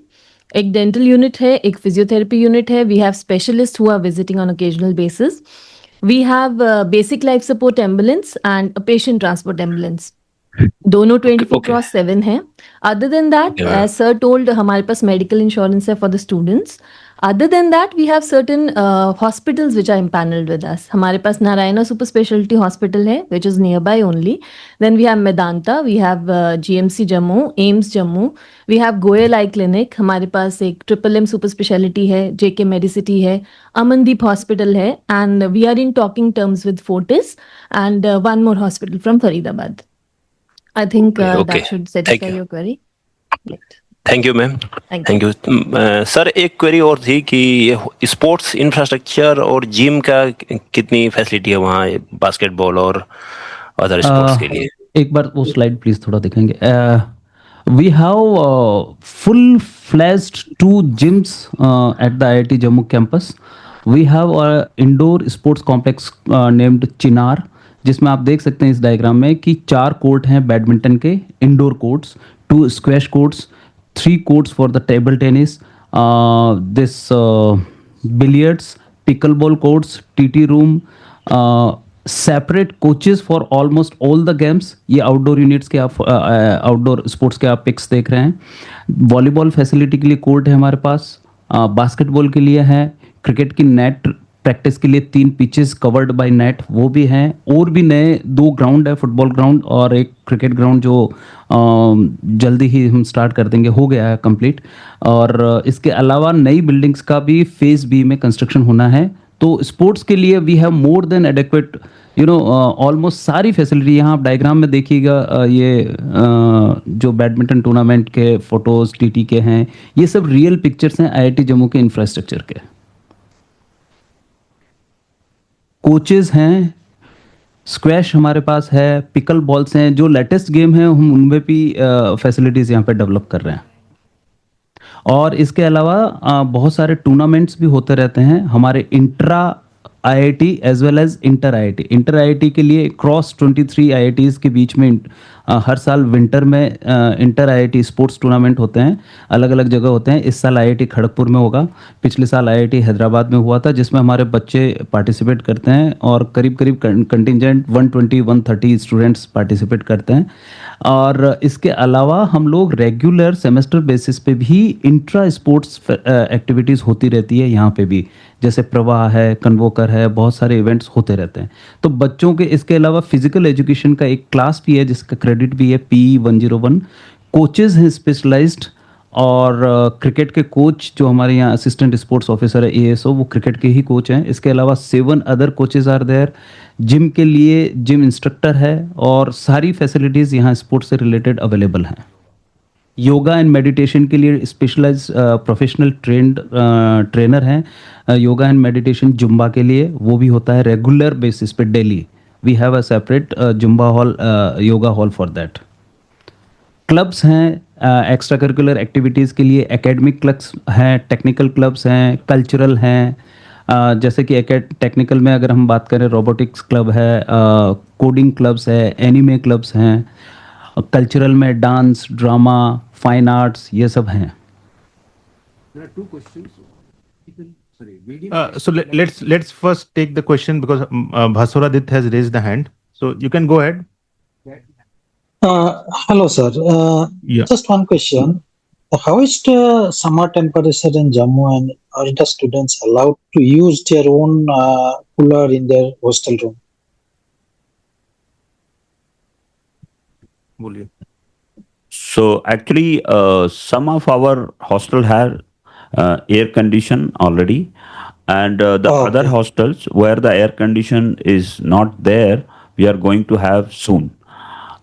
एक dental unit है, एक physiotherapy unit है. We have specialists who are visiting on occasional basis. We have basic life support ambulance and a patient transport ambulance. दोनों 24/7 है. Other than that, as sir told, हमारे पास medical insurance है for the students. Other than that, we have certain hospitals which are impaneled with us. हमारे पास Narayana super specialty hospital है, which is nearby only. Then we have Medanta, we have GMC Jammu, AIMS Jammu. We have Goel Eye Clinic. हमारे पास एक MMM super specialty है, JK Medicity है, Amandeep Hospital है, and we are in talking terms with Fortis and one more hospital from Faridabad. I think Okay. that should Thank satisfy you. your query. Thank you ma'am. Thank you. Sir एक query और थी कि ये sports infrastructure और gym का कितनी facility है वहाँ बास्केटबॉल और अदर स्पोर्ट्स के लिए. एक बार वो स्लाइड प्लीज थोड़ा दिखाएंगे. We have full-fledged 2 gyms at the IIT Jammu campus. We have an indoor sports complex named Chinar, जिसमें आप देख सकते हैं इस डायग्राम में कि 4 कोर्ट हैं बैडमिंटन के, indoor courts, 2 squash courts, 3 courts for the table tennis, this billiards, pickleball courts, TT room, separate coaches for almost all the games. ये आउटडोर यूनिट्स के आप आउटडोर स्पोर्ट्स के आप पिक्स देख रहे हैं. वॉलीबॉल फैसिलिटी के लिए कोर्ट है हमारे पास, बास्केटबॉल के लिए है, क्रिकेट की नेट प्रैक्टिस के लिए 3 पिचेस कवर्ड बाय नेट वो भी हैं, और भी नए 2 ग्राउंड है, फुटबॉल ग्राउंड और एक क्रिकेट ग्राउंड जो जल्दी ही हम स्टार्ट कर देंगे, हो गया है कंप्लीट. और इसके अलावा नई बिल्डिंग्स का भी फेज बी में कंस्ट्रक्शन होना है. तो स्पोर्ट्स के लिए we have more than adequate almost सारी फैसिलिटी. यहाँ आप डायग्राम में देखिएगा, ये जो बैडमिंटन टूर्नामेंट के फोटोज टीटी के हैं, ये सब रियल पिक्चर्स हैं IIT जम्मू के इंफ्रास्ट्रक्चर के. कोचेस हैं, स्क्वैश हमारे पास है, पिकल बॉल्स हैं, जो लेटेस्ट गेम है हम उनमें भी फैसिलिटीज़ यहाँ पे डेवलप कर रहे हैं. और इसके अलावा बहुत सारे टूर्नामेंट्स भी होते रहते हैं हमारे intra IIT as well as inter IIT. Inter IIT के लिए क्रॉस 23 IITs के बीच में हर साल विंटर में इंटर IIT स्पोर्ट्स टूर्नामेंट होते हैं, अलग अलग जगह होते हैं. इस साल IIT खड़गपुर में होगा, पिछले साल IIT हैदराबाद में हुआ था, जिसमें हमारे बच्चे पार्टिसिपेट करते हैं और करीब करीब कंटिजेंट 120-130 स्टूडेंट्स पार्टिसिपेट करते हैं. और इसके अलावा हम लोग रेगुलर सेमेस्टर बेसिस पे भी इंट्रा स्पोर्ट्स एक्टिविटीज़ होती रहती है यहाँ पे भी, जैसे प्रवाह है, कन्वोकर है, बहुत सारे इवेंट्स होते रहते हैं. तो बच्चों के इसके अलावा फिजिकल एजुकेशन का एक क्लास भी है जिसका क्रेडिट भी है PE 101. कोचेज हैं स्पेशलाइज्ड, और क्रिकेट के कोच जो हमारे यहाँ असिस्टेंट स्पोर्ट्स ऑफिसर है ASO, वो क्रिकेट के ही कोच हैं. इसके अलावा 7 other coaches are there. Gym के लिए जिम इंस्ट्रक्टर है, और सारी फैसिलिटीज़ यहाँ स्पोर्ट्स से रिलेटेड अवेलेबल हैं. योगा एंड मेडिटेशन के लिए स्पेशलाइज प्रोफेशनल ट्रेनर हैं. योगा एंड मेडिटेशन जुम्बा के लिए वो भी होता है रेगुलर बेसिस पे daily. We have a separate Zumba hall, yoga hall for that. Clubs हैं एक्स्ट्रा करिकुलर एक्टिविटीज़ के लिए, एकेडमिक क्लब्स हैं, टेक्निकल क्लब्स हैं, कल्चरल हैं. जैसे कि टेक्निकल में अगर हम बात करें, रोबोटिक्स क्लब है, कोडिंग क्लब्स है, एनिमे क्लब्स हैं. कल्चरल में डांस, ड्रामा, फाइन आर्ट्स, ये सब हैं. So let's first take the question because Bhasuradit has raised the hand. So you can go ahead. Hello, sir. Just one question. How is the summer temperature in Jammu, and are the students allowed to use their own cooler in their hostel room? So actually, some of our hostel have air condition already, and the other hostels where the air condition is not there, we are going to have soon.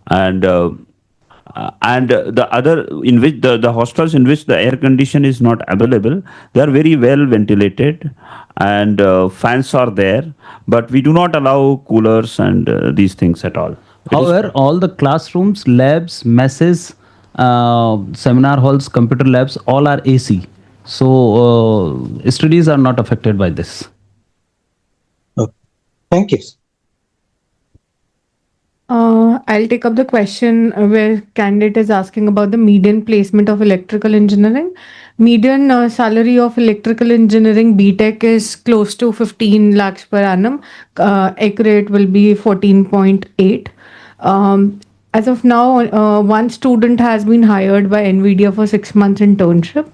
And the other in which the hostels in which the air condition is not available, they are very well ventilated, and fans are there, but we do not allow coolers and these things at all. However, all the classrooms, labs, messes, seminar halls, computer labs, all are AC. So studies are not affected by this. Thank you. I'll take up the question where candidate is asking about the median placement of electrical engineering. Median salary of electrical engineering BTech is close to 15 lakhs per annum. EC rate will be 14.8. As of now, one student has been hired by NVIDIA for 6 months internship.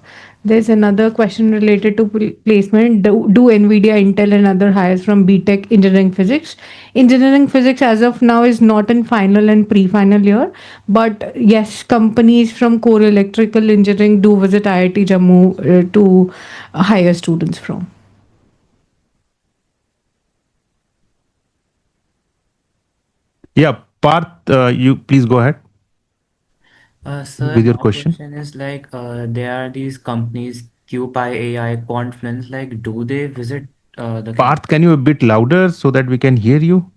There's another question related to placement. Do NVIDIA, Intel, and other hires from BTech Engineering Physics? Engineering Physics as of now is not in final and pre-final year, but yes, companies from core electrical engineering do visit IIT Jammu to hire students from. Yeah, Parth, you please go ahead Sir, with your my question. question is like there are these companies, QPI AI, Confluence, like do they visit the Parth, can you a bit louder so that we can hear you?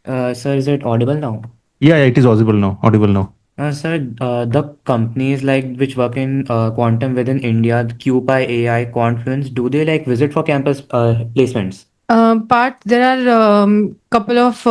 Sir, is it audible now? Yeah, it is audible now. Audible now. Sir, the companies like which work in quantum within India, QPI AI, Confluence, do they like visit for campus placements? Part there are couple of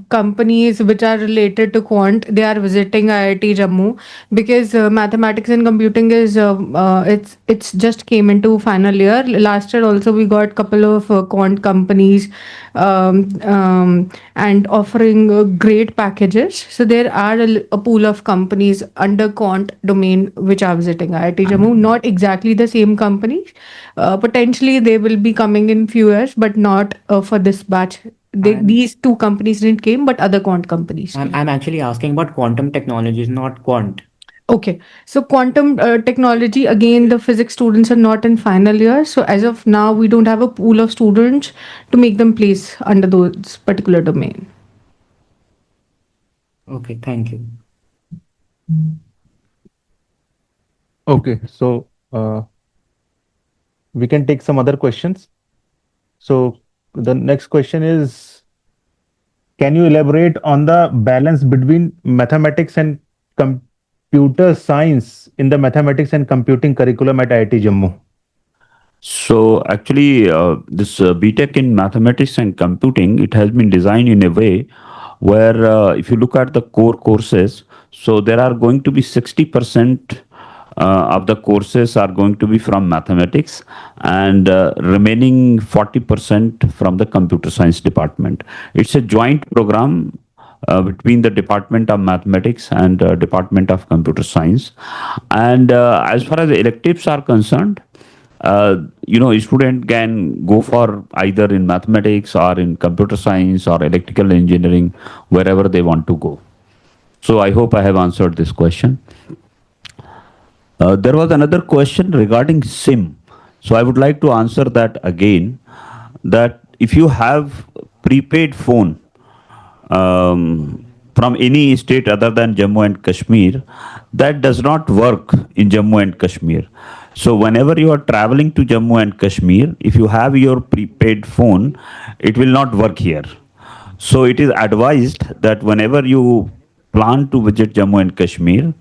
companies which are related to quant. They are visiting IIT Jammu because mathematics and computing is it's just came into final year. Last year also we got couple of quant companies and offering great packages. So there are a pool of companies under quant domain which are visiting IIT Jammu. Not exactly the same companies. Potentially they will be coming in few years, but not for this batch. These two companies didn't came, but other quant companies. I'm actually asking about quantum technologies, not quant. Okay, so quantum technology, again, the physics students are not in final year. So as of now, we don't have a pool of students to make them place under those particular domain. Okay, thank you. Okay, so we can take some other questions. So the next question is, can you elaborate on the balance between mathematics and computer science in the mathematics and computing curriculum at IIT Jammu? So actually, this BTech in mathematics and computing, it has been designed in a way where if you look at the core courses, so there are going to be 60% of the courses are going to be from mathematics and remaining 40% from the computer science department. It's a joint program between the Department of Mathematics and Department of Computer Science. And as far as the electives are concerned, a student can go for either in mathematics or in computer science or electrical engineering, wherever they want to go. So I hope I have answered this question. There was another question regarding SIM. So I would like to answer that again, that if you have prepaid phone from any state other than Jammu and Kashmir, that does not work in Jammu and Kashmir. So whenever you are traveling to Jammu and Kashmir, if you have your prepaid phone, it will not work here. So it is advised that whenever you plan to visit Jammu and Kashmir,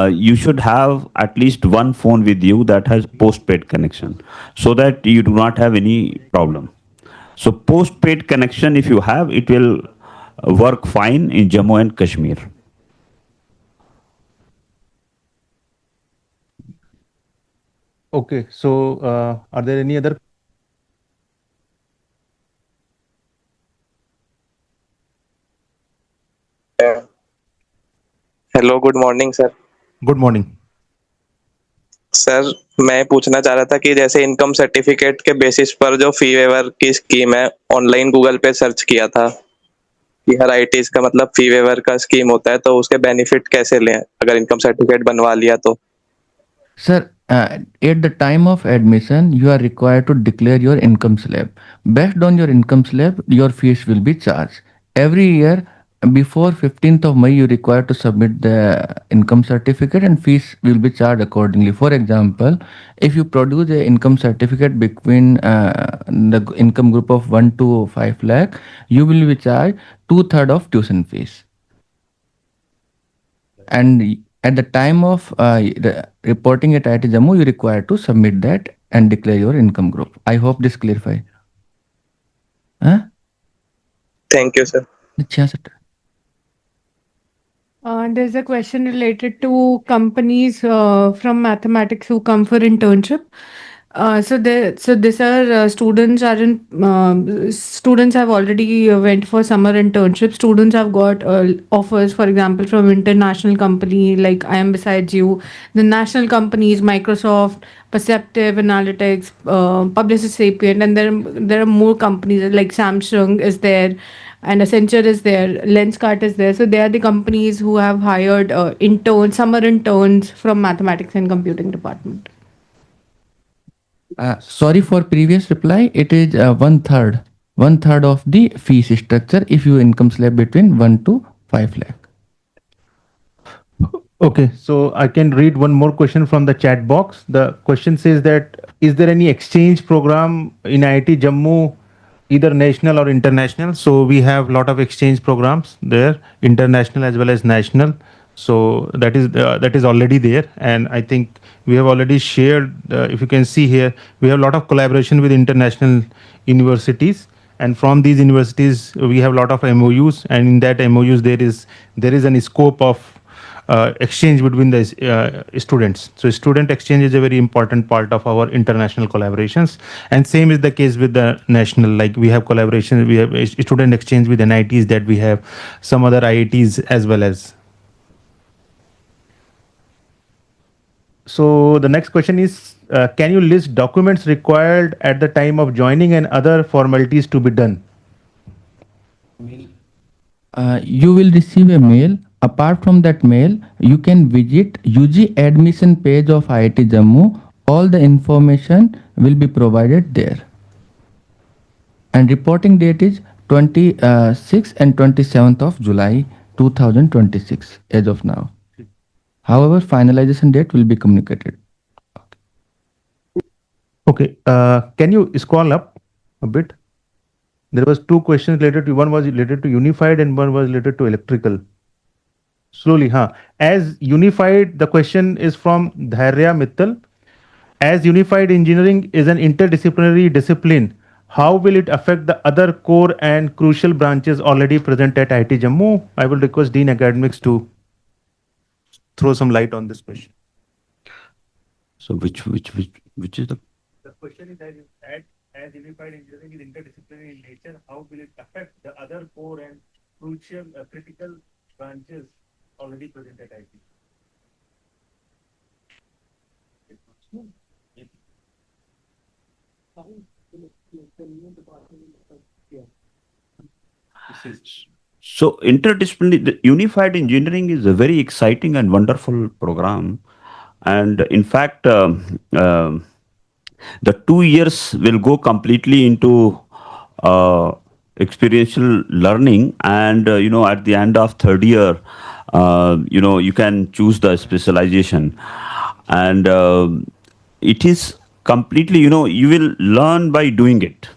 you should have at least one phone with you that has postpaid connection so that you do not have any problem. So postpaid connection, if you have, it will work fine in Jammu and Kashmir. Okay, so are there any other? Hello good morning sir. Good morning sir, मैं पूछना चाह रहा था कि जैसे income certificate के basis पर जो फी वेवर की स्कीम है, ऑनलाइन गूगल पे सर्च किया था कि हर आईटीज का मतलब फी वेवर का स्कीम होता है, तो उसके बेनिफिट कैसे लें अगर इनकम सर्टिफिकेट बनवा लिया तो? Sir, at the time of admission, you are required to declare your income slab. Based on your income slab, your fees will be charged. Every year, before 15th of May, you require to submit the income certificate and fees will be charged accordingly. For example, if you produce a income certificate between the income group of 1 to 5 lakh, you will be charged 2/3 of tuition fees. And at the time of reporting at IIT Jammu, you require to submit that and declare your income group. I hope this clarifies. Huh? Thank you, sir. There's a question related to companies from mathematics who come for internship. So these are students have already went for summer internship. Students have got offers, for example, from international company like I am besides you, the national companies Microsoft, Perceptive Analytics, Publicis Sapient, and there are more companies like Samsung is there, and Accenture is there, Lenskart is there. So they are the companies who have hired summer interns from mathematics and computing department. Sorry for previous reply. It is one third of the fee structure if you income slab between 1 to 5 lakh. Okay, so I can read one more question from the chat box. The question says that is there any exchange program in IIT Jammu, either national or international? So we have a lot of exchange programs there, international as well as national. So that is already there, and I think we have already shared. If you can see here, we have a lot of collaboration with international universities, and from these universities we have a lot of MOUs, and in that MOUs there is an scope of exchange between the students. So student exchange is a very important part of our international collaborations, and same is the case with the national. Like we have collaboration, we have a student exchange with NITs, that we have some other IITs as well as. So the next question is, can you list documents required at the time of joining and other formalities to be done? You will receive a mail. Apart from that mail, you can visit UG admission page of IIT Jammu. All the information will be provided there. And reporting date is 26th and 27th of July 2026 as of now. However, finalization date will be communicated. Okay, can you scroll up a bit? There was two questions related to, one was related to unified and one was related to electrical. Slowly, as unified, the question is from Dhairya Mittal. As unified engineering is an interdisciplinary discipline, how will it affect the other core and crucial branches already present at IIT Jammu? I will request Dean Academics to throw some light on this question. So which is the? The question is that as unified engineering is interdisciplinary in nature, how will it affect the other core and crucial critical branches already present at IIT? So interdisciplinary, the unified engineering is a very exciting and wonderful program, and in fact, the 2 years will go completely into experiential learning, and at the end of third year, you can choose the specialization, and it is completely, you will learn by doing it.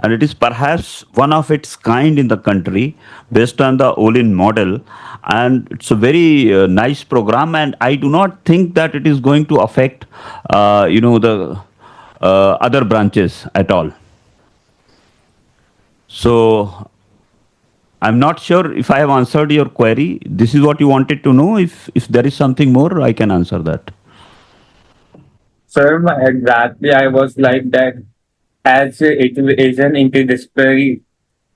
And it is perhaps one of its kind in the country based on the Olin model. And it's a very nice program. And I do not think that it is going to affect, the other branches at all. So I'm not sure if I have answered your query. This is what you wanted to know. If there is something more, I can answer that. Sir, exactly. I was like that. As it is an interdisciplinary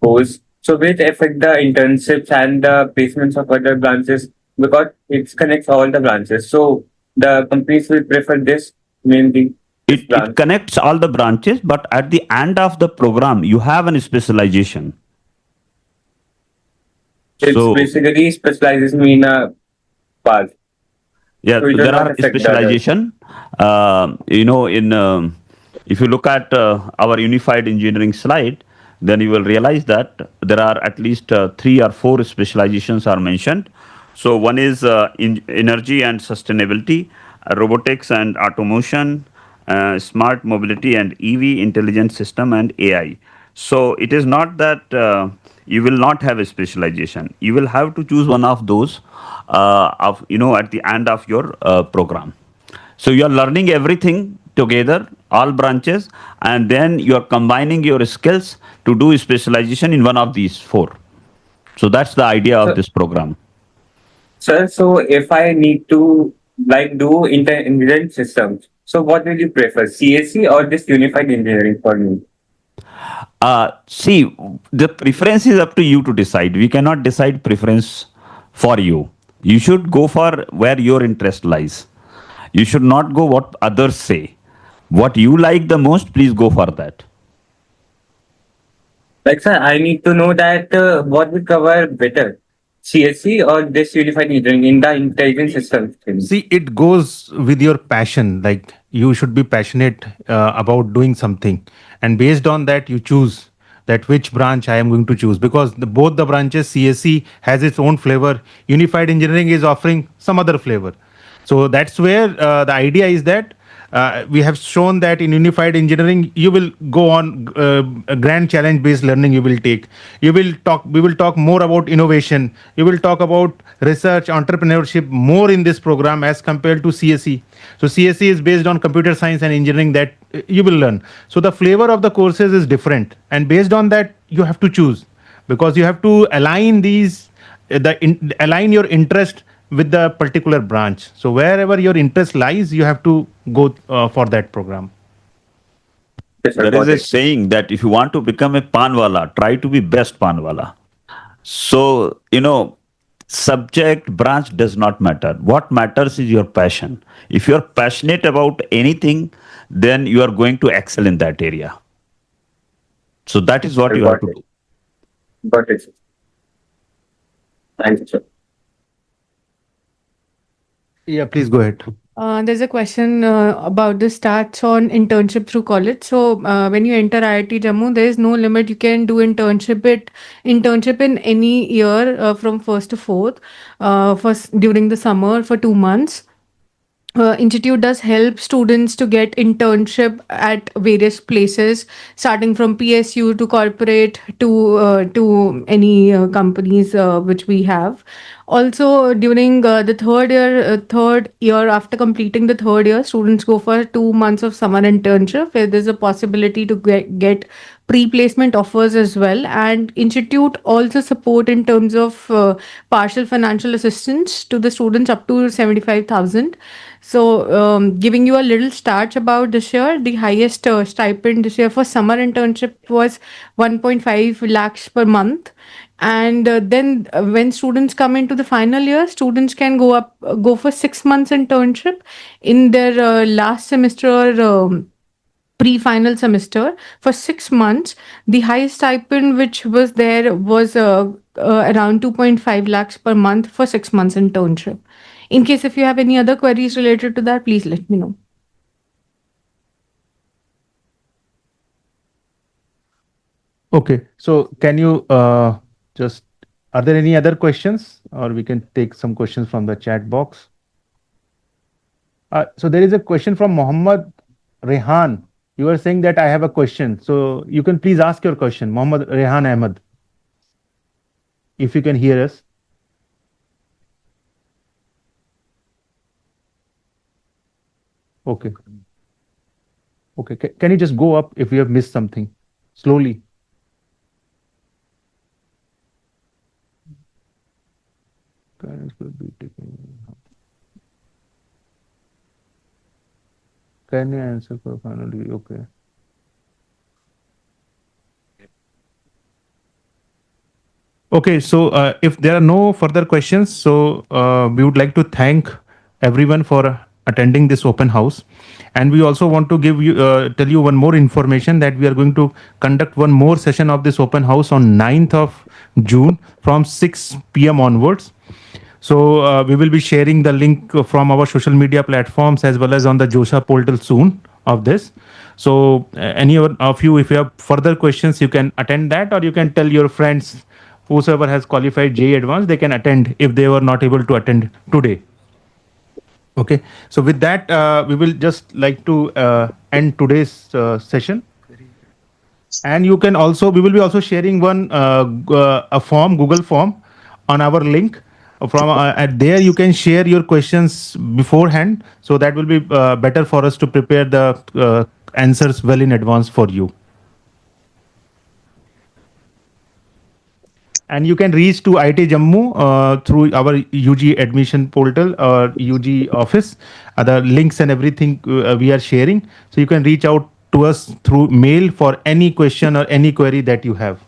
course, so which affect the internships and the placements of other branches, because it connects all the branches. So the companies will prefer this mainly. It connects all the branches, but at the end of the program, you have a specialization. It's basically specialization in a path. Yeah, So it does there not are affect the specialization. If you look at our unified engineering slide, then you will realize that there are at least 3 or 4 specializations are mentioned. So one is energy and sustainability, robotics and automation, smart mobility and EV, intelligent system and AI. So it is not that you will not have a specialization. You will have to choose one of those at the end of your program. So you are learning everything together, all branches, and then you are combining your skills to do specialization in one of these 4. So that's the idea of this program. Sir, so if I need to do intelligent systems, So what will you prefer, CSE or this unified engineering for me? See, the preference is up to you to decide. We cannot decide preference for you. You should go for where your interest lies. You should not go what others say. What you like the most, please go for that. Like, sir, I need to know that what will cover better, CSE or this unified engineering in the intelligent system thing. See, it goes with your passion. Like you should be passionate about doing something, and based on that, you choose that which branch I am going to choose, because both the branches, CSE has its own flavor. Unified Engineering is offering some other flavor. So that's where the idea is that we have shown that in Unified Engineering you will go on a grand challenge based learning. You will take, we will talk more about innovation, you will talk about research, entrepreneurship more in this program as compared to CSE. So CSE is based on computer science and engineering that you will learn. So the flavor of the courses is different, and based on that you have to choose, because you have to align these align your interest with the particular branch. So wherever your interest lies, you have to go for that program. There is a saying that if you want to become a panwala, try to be best panwala. So, subject branch does not matter. What matters is your passion. If you are passionate about anything, then you are going to excel in that area. So that is what you have to do. Got it. Thank you, sir. Yeah, please go ahead. There's a question about the stats on internship through college. So when you enter IIT Jammu, there is no limit. You can do internship in any year from first to fourth, during the summer for 2 months. Institute does help students to get internship at various places, starting from PSU to corporate to any companies which we have. Also, during the third year after completing the third year, students go for 2 months of summer internship, where there's a possibility to get pre-placement offers as well. And institute also support in terms of partial financial assistance to the students up to 75,000. So, giving you a little stats about this year, the highest stipend this year for summer internship was 1.5 lakhs per month. And then when students come into the final year, students can go for 6 months internship in their last semester or pre-final semester for 6 months. The highest stipend which was there was around 2.5 lakhs per month for 6 months internship. In case if you have any other queries related to that, please let me know. Okay, so can you just, are there any other questions, or we can take some questions from the chat box? So there is a question from Mohammad Rehan. You are saying that I have a question, so you can please ask your question, Mohammad Rehan Ahmed, if you can hear us. Okay. Okay, can you just go up if you have missed something slowly? Can you answer for finally? Okay. Okay, so if there are no further questions, so we would like to thank everyone for attending this open house. And we also want to give you tell you one more information, that we are going to conduct one more session of this open house on 9th of June from 6 p.m. onwards. So we will be sharing the link from our social media platforms as well as on the Josha portal soon of this. So any of you, if you have further questions, you can attend that, or you can tell your friends, whosoever has qualified JEE Advanced, they can attend if they were not able to attend today. Okay, so with that, we will just like to end today's session. And you can also, we will be also sharing one a form, Google form on our link. From at there, you can share your questions beforehand, so that will be better for us to prepare the answers well in advance for you. And you can reach to IIT Jammu through our UG admission portal or UG office. The links and everything we are sharing. So you can reach out to us through mail for any question or any query that you have.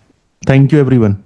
Thank you, everyone.